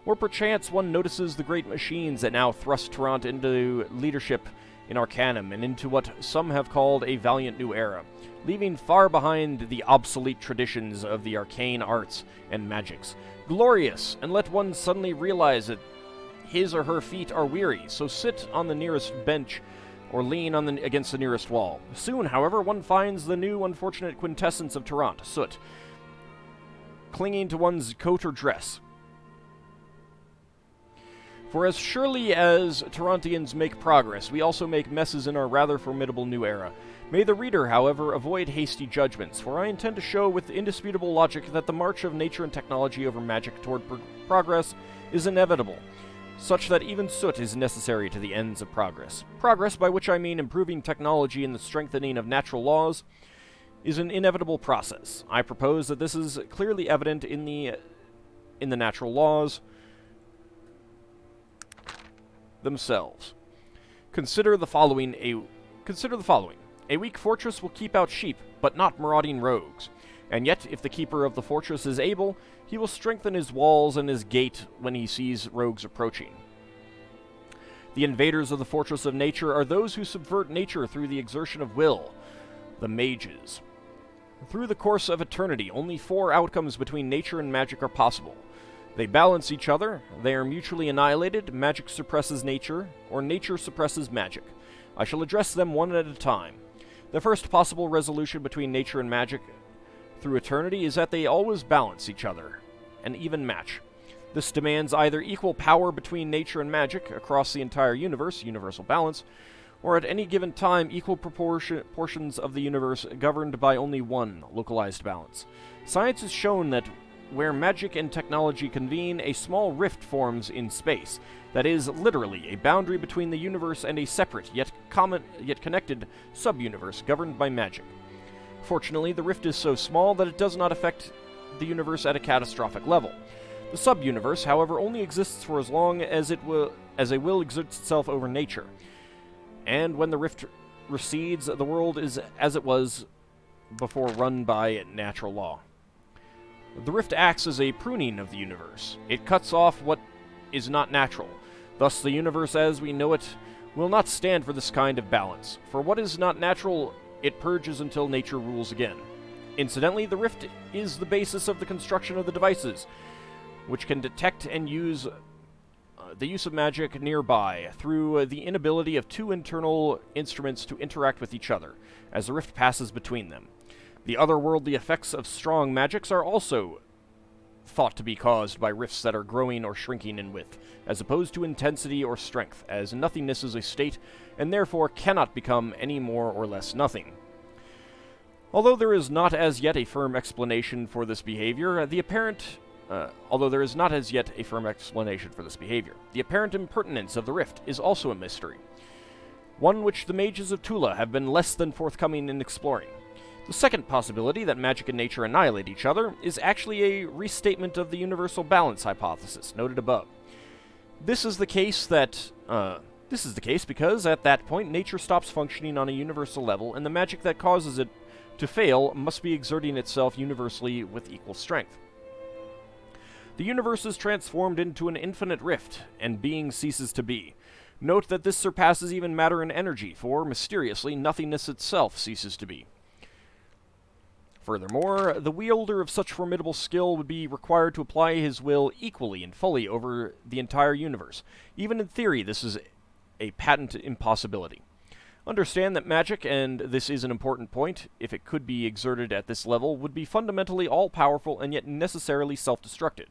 Or perchance one notices the great machines that now thrust Toronto into leadership in Arcanum and into what some have called a valiant new era, leaving far behind the obsolete traditions of the arcane arts and magics. Glorious, and let one suddenly realize that his or her feet are weary, so sit on the nearest bench or lean against the nearest wall. Soon, however, one finds the new unfortunate quintessence of Toronto, soot, clinging to one's coat or dress. For as surely as Torontians make progress, we also make messes in our rather formidable new era. May the reader, however, avoid hasty judgments, for I intend to show with indisputable logic that the march of nature and technology over magic toward progress is inevitable, such that even soot is necessary to the ends of progress. Progress, by which I mean improving technology and the strengthening of natural laws, is an inevitable process. I propose that this is clearly evident in the natural laws themselves. Consider the following. A weak fortress will keep out sheep, but not marauding rogues. And yet, if the keeper of the fortress is able, he will strengthen his walls and his gate when he sees rogues approaching. The invaders of the fortress of nature are those who subvert nature through the exertion of will, the mages. Through the course of eternity, only 4 outcomes between nature and magic are possible. They balance each other, they are mutually annihilated, magic suppresses nature, or nature suppresses magic. I shall address them one at a time. The first possible resolution between nature and magic through eternity is that they always balance each other, an even match. This demands either equal power between nature and magic across the entire universe, universal balance, or at any given time equal portions of the universe governed by only one localized balance. Science has shown that where magic and technology convene, a small rift forms in space. That is, literally, a boundary between the universe and a separate, yet connected, sub-universe governed by magic. Fortunately, the rift is so small that it does not affect the universe at a catastrophic level. The sub-universe, however, only exists for as long as a will exerts itself over nature. And when the rift recedes, the world is as it was before, run by natural law. The rift acts as a pruning of the universe. It cuts off what is not natural. Thus, the universe as we know it will not stand for this kind of balance. For what is not natural, it purges until nature rules again. Incidentally, the rift is the basis of the construction of the devices, which can detect and use the use of magic nearby through the inability of two internal instruments to interact with each other, as the rift passes between them. The otherworldly effects of strong magics are also thought to be caused by rifts that are growing or shrinking in width, as opposed to intensity or strength, as nothingness is a state, and therefore cannot become any more or less nothing. Although there is not as yet a firm explanation for this behavior, the apparent impertinence of the rift is also a mystery, one which the mages of Tula have been less than forthcoming in exploring. The second possibility, that magic and nature annihilate each other, is actually a restatement of the universal balance hypothesis noted above. This is the case because at that point nature stops functioning on a universal level, and the magic that causes it to fail must be exerting itself universally with equal strength. The universe is transformed into an infinite rift, and being ceases to be. Note that this surpasses even matter and energy, for, mysteriously, nothingness itself ceases to be. Furthermore, the wielder of such formidable skill would be required to apply his will equally and fully over the entire universe. Even in theory, this is a patent impossibility. Understand that magic, and this is an important point, if it could be exerted at this level, would be fundamentally all-powerful and yet necessarily self-destructed.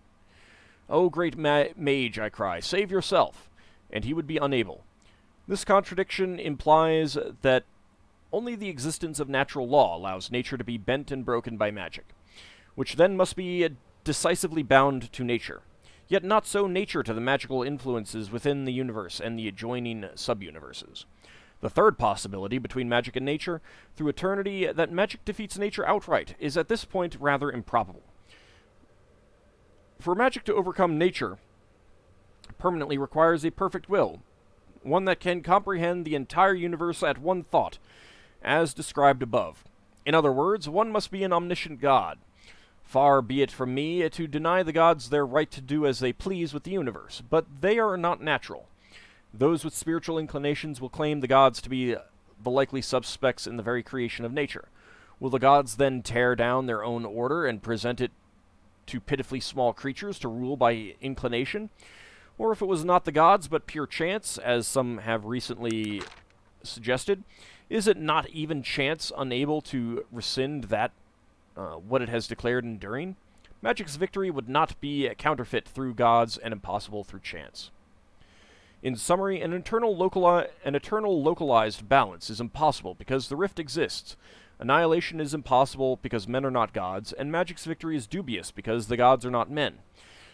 "Oh, great mage," I cry, "save yourself!" And he would be unable. This contradiction implies that only the existence of natural law allows nature to be bent and broken by magic, which then must be decisively bound to nature. Yet not so nature to the magical influences within the universe and the adjoining sub-universes. The third possibility between magic and nature, through eternity, that magic defeats nature outright, is at this point rather improbable. For magic to overcome nature permanently requires a perfect will, one that can comprehend the entire universe at one thought, as described above. In other words, one must be an omniscient god. Far be it from me to deny the gods their right to do as they please with the universe, but they are not natural. Those with spiritual inclinations will claim the gods to be the likely suspects in the very creation of nature. Will the gods then tear down their own order and present it to pitifully small creatures to rule by inclination? Or if it was not the gods, but pure chance, as some have recently suggested, is it not even chance unable to rescind that, what it has declared enduring? Magic's victory would not be a counterfeit through gods and impossible through chance. In summary, an eternal localized balance is impossible because the rift exists. Annihilation is impossible because men are not gods, and magic's victory is dubious because the gods are not men.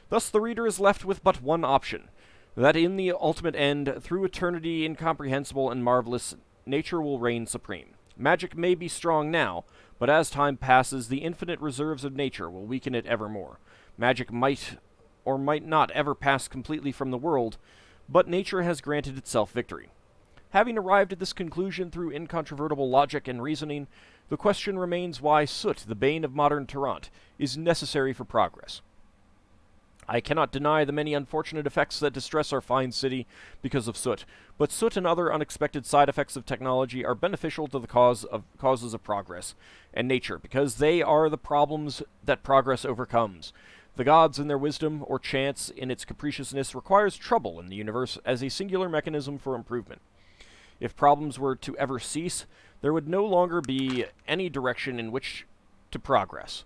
Thus the reader is left with but one option, that in the ultimate end, through eternity incomprehensible and marvelous, nature will reign supreme. Magic may be strong now, but as time passes, the infinite reserves of nature will weaken it evermore. Magic might or might not ever pass completely from the world, but nature has granted itself victory. Having arrived at this conclusion through incontrovertible logic and reasoning, the question remains why soot, the bane of modern Tarant, is necessary for progress. I cannot deny the many unfortunate effects that distress our fine city because of soot, but soot and other unexpected side effects of technology are beneficial to the causes of progress and nature, because they are the problems that progress overcomes. The gods in their wisdom, or chance in its capriciousness, requires trouble in the universe as a singular mechanism for improvement. If problems were to ever cease, there would no longer be any direction in which to progress.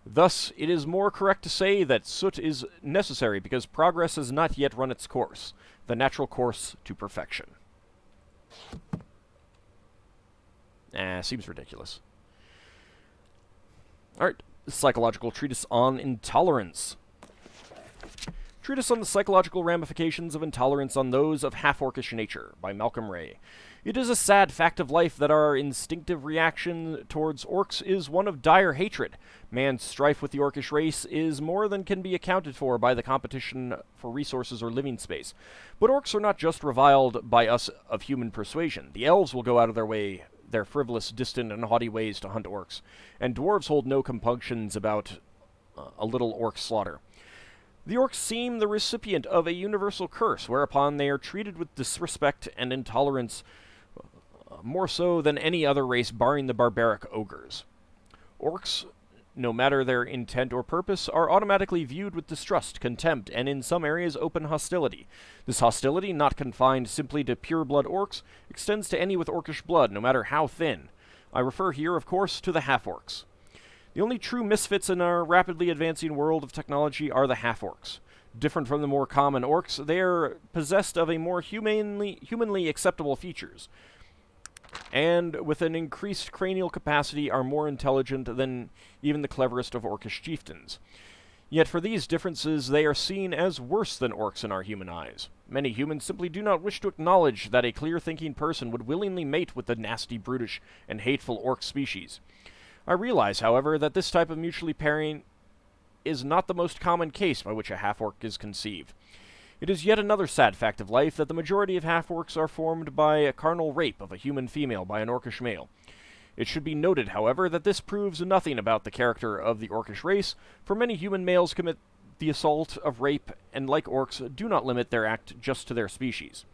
Thus, it is more correct to say that soot is necessary because progress has not yet run its course, the natural course to perfection. Seems ridiculous. Alright, Psychological Treatise on Intolerance. Treatise on the Psychological Ramifications of Intolerance on Those of Half-Orcish Nature, by Malcolm Ray. It is a sad fact of life that our instinctive reaction towards orcs is one of dire hatred. Man's strife with the orcish race is more than can be accounted for by the competition for resources or living space. But orcs are not just reviled by us of human persuasion. The elves will go out of their frivolous, distant, and haughty ways to hunt orcs, and dwarves hold no compunctions about a little orc slaughter. The orcs seem the recipient of a universal curse, whereupon they are treated with disrespect and intolerance, more so than any other race barring the barbaric ogres. Orcs, no matter their intent or purpose, are automatically viewed with distrust, contempt, and in some areas open hostility. This hostility, not confined simply to pure-blood orcs, extends to any with orcish blood, no matter how thin. I refer here, of course, to the Half Orcs. The only true misfits in our rapidly advancing world of technology are the Half Orcs. Different from the more common orcs, they are possessed of a more humanly acceptable features, and with an increased cranial capacity are more intelligent than even the cleverest of orcish chieftains. Yet for these differences, they are seen as worse than orcs in our human eyes. Many humans simply do not wish to acknowledge that a clear-thinking person would willingly mate with the nasty, brutish, and hateful orc species. I realize, however, that this type of mutually pairing is not the most common case by which a half-orc is conceived. It is yet another sad fact of life that the majority of half-orcs are formed by a carnal rape of a human female by an orcish male. It should be noted, however, that this proves nothing about the character of the orcish race, for many human males commit the assault of rape, and like orcs, do not limit their act just to their species.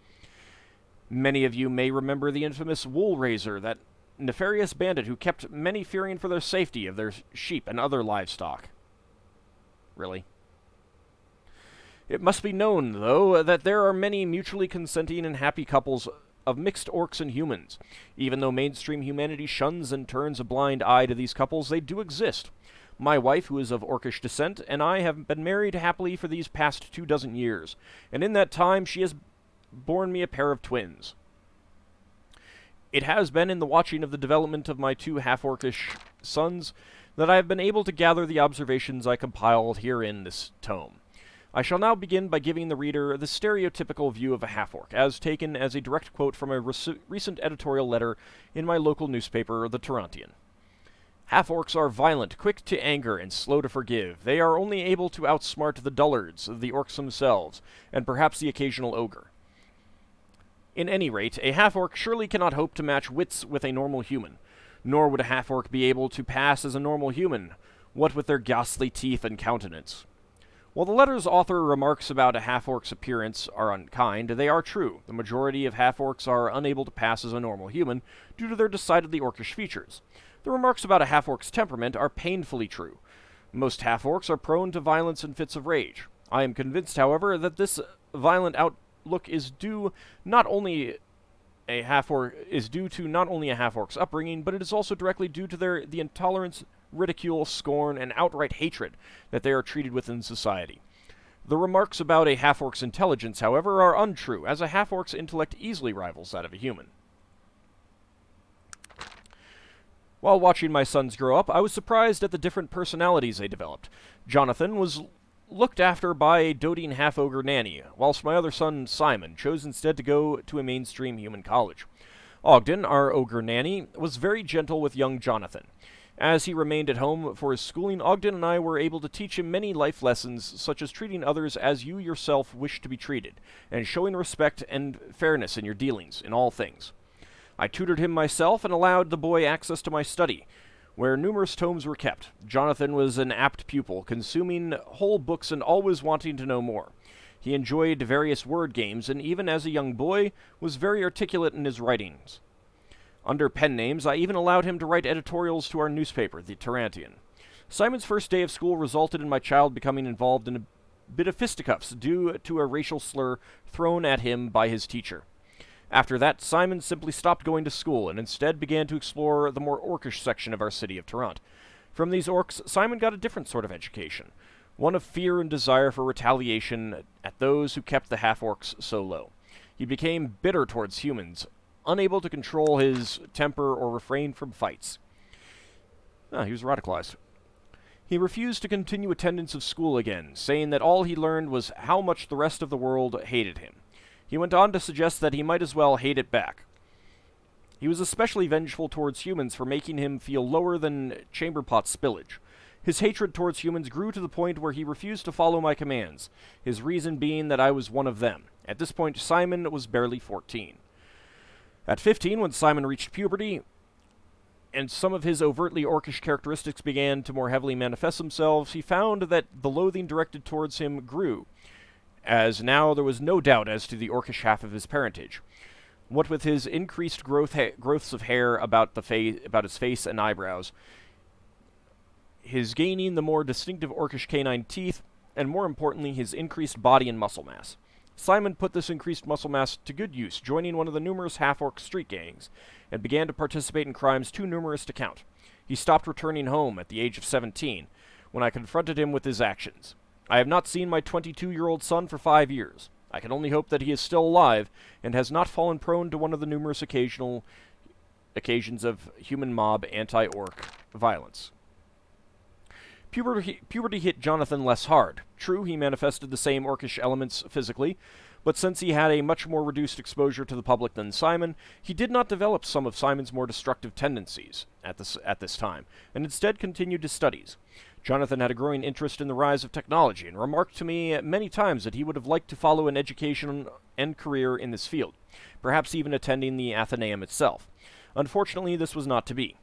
Many of you may remember the infamous Wool Raiser, that nefarious bandit who kept many fearing for their safety of their sheep and other livestock. Really? It must be known, though, that there are many mutually consenting and happy couples of mixed orcs and humans. Even though mainstream humanity shuns and turns a blind eye to these couples, they do exist. My wife, who is of orcish descent, and I have been married happily for these past 24 years, and in that time she has borne me a pair of twins. It has been in the watching of the development of my 2 half-orcish sons that I have been able to gather the observations I compiled here in this tome. I shall now begin by giving the reader the stereotypical view of a half-orc, as taken as a direct quote from a recent editorial letter in my local newspaper, The Tarantian. Half-orcs are violent, quick to anger, and slow to forgive. They are only able to outsmart the dullards, the orcs themselves, and perhaps the occasional ogre. In any rate, a half-orc surely cannot hope to match wits with a normal human, nor would a half-orc be able to pass as a normal human, what with their ghastly teeth and countenance. While the letter's author remarks about a half-orc's appearance are unkind, they are true. The majority of half-orcs are unable to pass as a normal human due to their decidedly orcish features. The remarks about a half-orc's temperament are painfully true. Most half-orcs are prone to violence and fits of rage. I am convinced, however, that this violent outlook is due not only a half-orc's upbringing, but it is also directly due to the intolerance, ridicule, scorn, and outright hatred that they are treated with in society. The remarks about a half-orc's intelligence, however, are untrue, as a half-orc's intellect easily rivals that of a human. While watching my sons grow up, I was surprised at the different personalities they developed. Jonathan was looked after by a doting half-ogre nanny, whilst my other son, Simon, chose instead to go to a mainstream human college. Ogden, our ogre nanny, was very gentle with young Jonathan. As he remained at home for his schooling, Ogden and I were able to teach him many life lessons, such as treating others as you yourself wish to be treated, and showing respect and fairness in your dealings in all things. I tutored him myself and allowed the boy access to my study, where numerous tomes were kept. Jonathan was an apt pupil, consuming whole books and always wanting to know more. He enjoyed various word games, and even as a young boy, was very articulate in his writings. Under pen names, I even allowed him to write editorials to our newspaper, The Tarantian. Simon's first day of school resulted in my child becoming involved in a bit of fisticuffs due to a racial slur thrown at him by his teacher. After that, Simon simply stopped going to school and instead began to explore the more orcish section of our city of Tarant. From these orcs, Simon got a different sort of education, one of fear and desire for retaliation at those who kept the half-orcs so low. He became bitter towards humans, unable to control his temper or refrain from fights. He was radicalized. He refused to continue attendance of school again, saying that all he learned was how much the rest of the world hated him. He went on to suggest that he might as well hate it back. He was especially vengeful towards humans for making him feel lower than chamberpot spillage. His hatred towards humans grew to the point where he refused to follow my commands, his reason being that I was one of them. At this point, Simon was barely 14. At 15, when Simon reached puberty, and some of his overtly orcish characteristics began to more heavily manifest themselves, he found that the loathing directed towards him grew, as now there was no doubt as to the orcish half of his parentage. What with his increased growths of hair about his face and eyebrows, his gaining the more distinctive orcish canine teeth, and more importantly, his increased body and muscle mass. Simon put this increased muscle mass to good use, joining one of the numerous half-orc street gangs, and began to participate in crimes too numerous to count. He stopped returning home at the age of 17, when I confronted him with his actions. I have not seen my 22-year-old son for 5 years. I can only hope that he is still alive, and has not fallen prone to one of the numerous occasions of human mob anti-orc violence. Puberty hit Jonathan less hard. True, he manifested the same orcish elements physically, but since he had a much more reduced exposure to the public than Simon, he did not develop some of Simon's more destructive tendencies at this time, and instead continued his studies. Jonathan had a growing interest in the rise of technology, and remarked to me many times that he would have liked to follow an education and career in this field, perhaps even attending the Athenaeum itself. Unfortunately, this was not to be.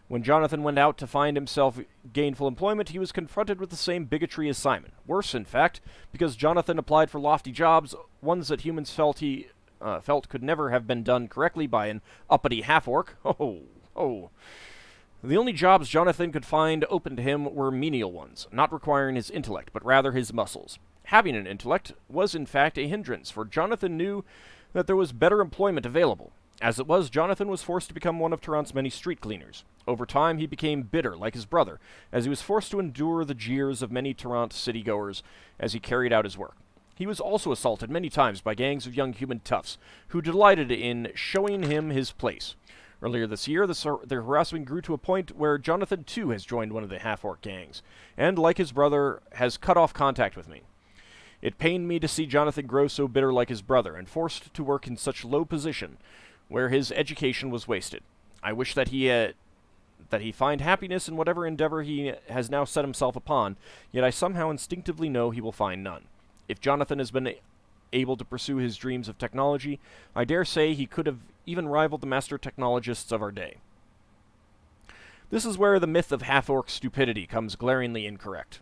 When Jonathan went out to find himself gainful employment, he was confronted with the same bigotry as Simon. Worse, in fact, because Jonathan applied for lofty jobs, ones that humans felt could never have been done correctly by an uppity half-orc. The only jobs Jonathan could find open to him were menial ones, not requiring his intellect, but rather his muscles. Having an intellect was, in fact, a hindrance, for Jonathan knew that there was better employment available. As it was, Jonathan was forced to become one of Tarant's many street cleaners. Over time, he became bitter, like his brother, as he was forced to endure the jeers of many Tarant city-goers as he carried out his work. He was also assaulted many times by gangs of young human toughs, who delighted in showing him his place. Earlier this year, the harassment grew to a point where Jonathan, too, has joined one of the half-orc gangs, and, like his brother, has cut off contact with me. It pained me to see Jonathan grow so bitter like his brother, and forced to work in such low position, where his education was wasted. I wish that he find happiness in whatever endeavor he has now set himself upon, yet I somehow instinctively know he will find none. If Jonathan has been able to pursue his dreams of technology, I dare say he could have even rivaled the master technologists of our day. This is where the myth of half-orc stupidity comes glaringly incorrect.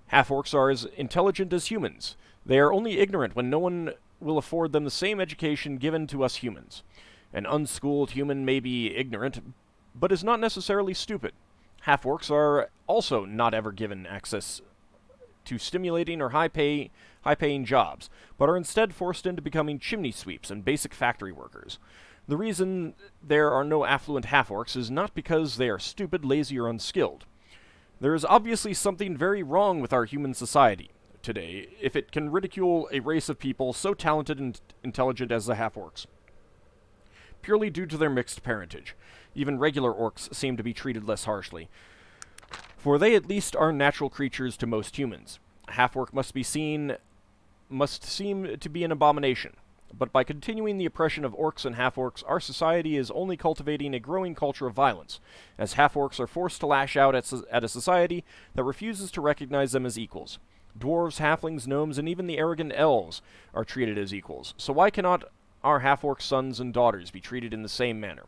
Half-orcs are as intelligent as humans. They are only ignorant when no one will afford them the same education given to us humans. An unschooled human may be ignorant, but is not necessarily stupid. Half-orcs are also not ever given access to stimulating or high-paying jobs, but are instead forced into becoming chimney sweeps and basic factory workers. The reason there are no affluent half-orcs is not because they are stupid, lazy, or unskilled. There is obviously something very wrong with our human society today if it can ridicule a race of people so talented and intelligent as the half-orcs, purely due to their mixed parentage. Even regular orcs seem to be treated less harshly, for they at least are natural creatures to most humans. A half-orc must seem to be an abomination, but by continuing the oppression of orcs and half-orcs, our society is only cultivating a growing culture of violence, as half-orcs are forced to lash out at a society that refuses to recognize them as equals. Dwarves, halflings, gnomes, and even the arrogant elves are treated as equals, so why cannot our half-orc sons and daughters be treated in the same manner?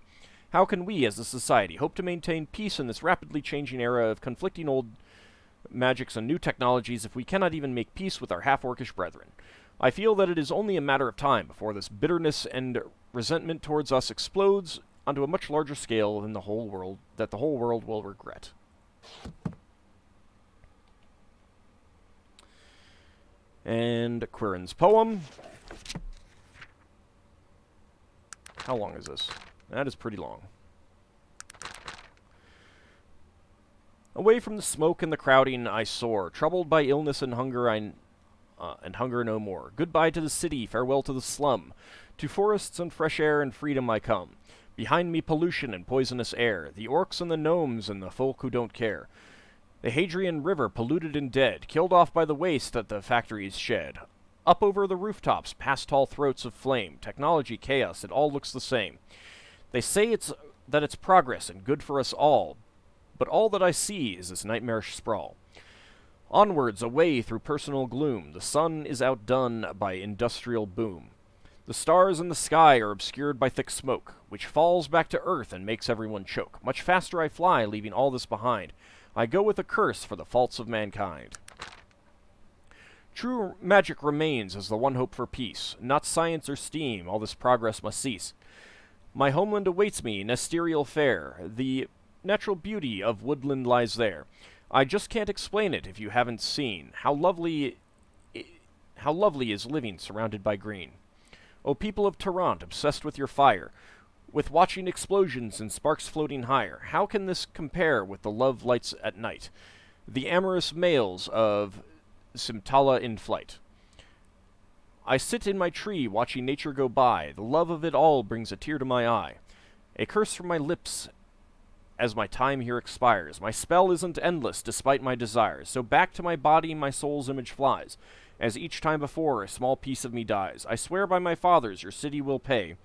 How can we, as a society, hope to maintain peace in this rapidly changing era of conflicting old magics and new technologies if we cannot even make peace with our half-orcish brethren? I feel that it is only a matter of time before this bitterness and resentment towards us explodes onto a much larger scale than the whole world will regret. And Quirin's poem. How long is this? That is pretty long. Away from the smoke and the crowding I soar, troubled by illness and hunger hunger no more. Goodbye to the city, farewell to the slum. To forests and fresh air and freedom I come. Behind me pollution and poisonous air, the orcs and the gnomes and the folk who don't care. The Hadrian River polluted and dead, killed off by the waste that the factories shed. Up over the rooftops, past tall throats of flame, technology, chaos, it all looks the same. They say that it's progress and good for us all, but all that I see is this nightmarish sprawl. Onwards, away through personal gloom, the sun is outdone by industrial boom. The stars in the sky are obscured by thick smoke, which falls back to earth and makes everyone choke. Much faster I fly, leaving all this behind. I go with a curse for the faults of mankind. True magic remains as the one hope for peace. Not science or steam, all this progress must cease. My homeland awaits me, Nesterial fair. The natural beauty of woodland lies there. I just can't explain it if you haven't seen. How lovely is living surrounded by green. O people of Tarant, obsessed with your fire, with watching explosions and sparks floating higher, how can this compare with the love lights at night, the amorous males of Simtala in flight? I sit in my tree watching nature go by. The love of it all brings a tear to my eye. A curse from my lips as my time here expires. My spell isn't endless despite my desires, so back to my body my soul's image flies. As each time before a small piece of me dies. I swear by my fathers your city will pay.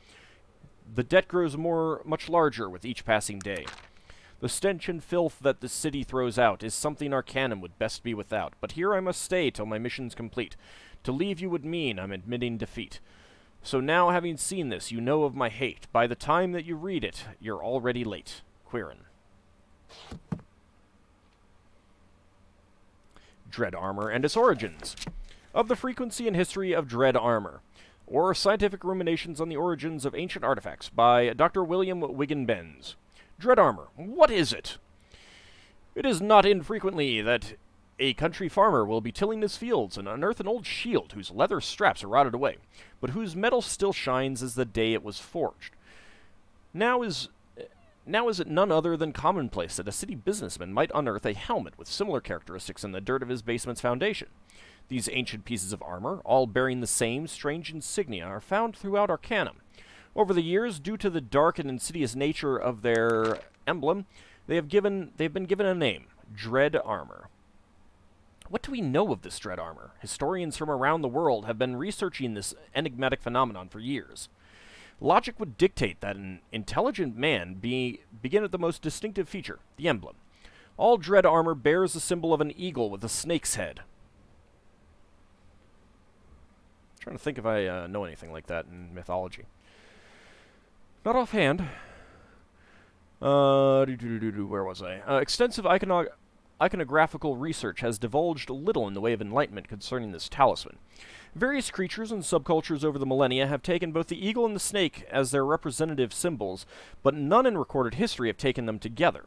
The debt grows much larger with each passing day. The stench and filth that the city throws out is something Arcanum would best be without. But here I must stay till my mission's complete. To leave you would mean I'm admitting defeat. So now, having seen this, you know of my hate. By the time that you read it, you're already late. Quirin. Dread Armor and its Origins. Of the Frequency and History of Dread Armor, or Scientific Ruminations on the Origins of Ancient Artifacts, by Dr. William Wiggin Benz. Dread Armor. What is it? It is not infrequently that a country farmer will be tilling his fields and unearth an old shield whose leather straps are rotted away, but whose metal still shines as the day it was forged. Now is it none other than commonplace that a city businessman might unearth a helmet with similar characteristics in the dirt of his basement's foundation. These ancient pieces of armor, all bearing the same strange insignia, are found throughout Arcanum. Over the years, due to the dark and insidious nature of their emblem, they have been given a name, Dread Armor. What do we know of this dread armor? Historians from around the world have been researching this enigmatic phenomenon for years. Logic would dictate that an intelligent man begin at the most distinctive feature, the emblem. All dread armor bears the symbol of an eagle with a snake's head. I'm trying to think if I know anything like that in mythology. Not offhand. Where was I? Extensive iconographical research has divulged little in the way of enlightenment concerning this talisman. Various creatures and subcultures over the millennia have taken both the eagle and the snake as their representative symbols, but none in recorded history have taken them together.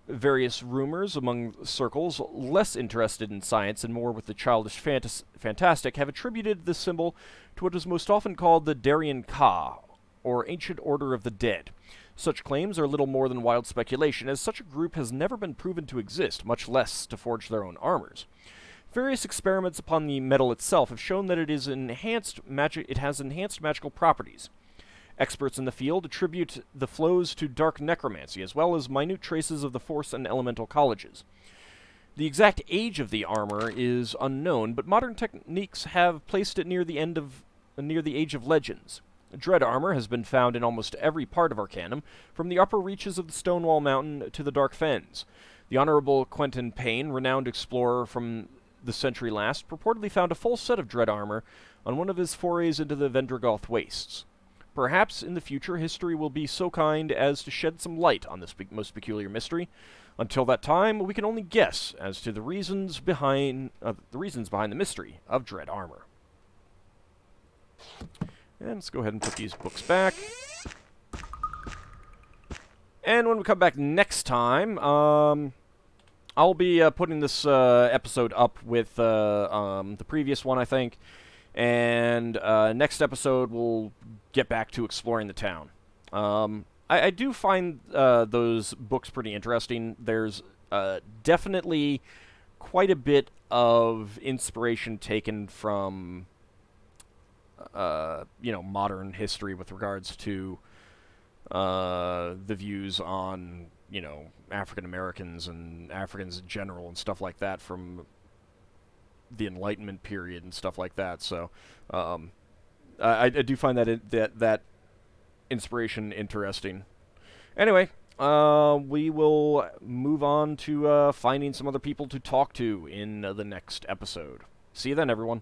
Various rumors among circles less interested in science and more with the childish fantastic have attributed this symbol to what is most often called the Darien Ka, or Ancient Order of the Dead. Such claims are little more than wild speculation, as such a group has never been proven to exist, much less to forge their own armors. Various experiments upon the metal itself have shown that it has enhanced magical properties. Experts in the field attribute the flows to dark necromancy, as well as minute traces of the force and elemental colleges. The exact age of the armor is unknown, but modern techniques have placed it near the Age of Legends. Dread armor has been found in almost every part of Arcanum, from the upper reaches of the Stonewall Mountain to the Dark Fens. The Honorable Quentin Payne, renowned explorer from the century last, purportedly found a full set of dread armor on one of his forays into the Vendragoth wastes. Perhaps in the future history will be so kind as to shed some light on this most peculiar mystery. Until that time, we can only guess as to the reasons behind the mystery of dread armor. And let's go ahead and put these books back. And when we come back next time, I'll be putting this episode up with the previous one, I think. And next episode, we'll get back to exploring the town. I do find those books pretty interesting. There's definitely quite a bit of inspiration taken from modern history with regards to the views on, African Americans and Africans in general and stuff like that from the Enlightenment period and stuff like that. So I do find that inspiration interesting. Anyway, we will move on to finding some other people to talk to in the next episode. See you then, everyone.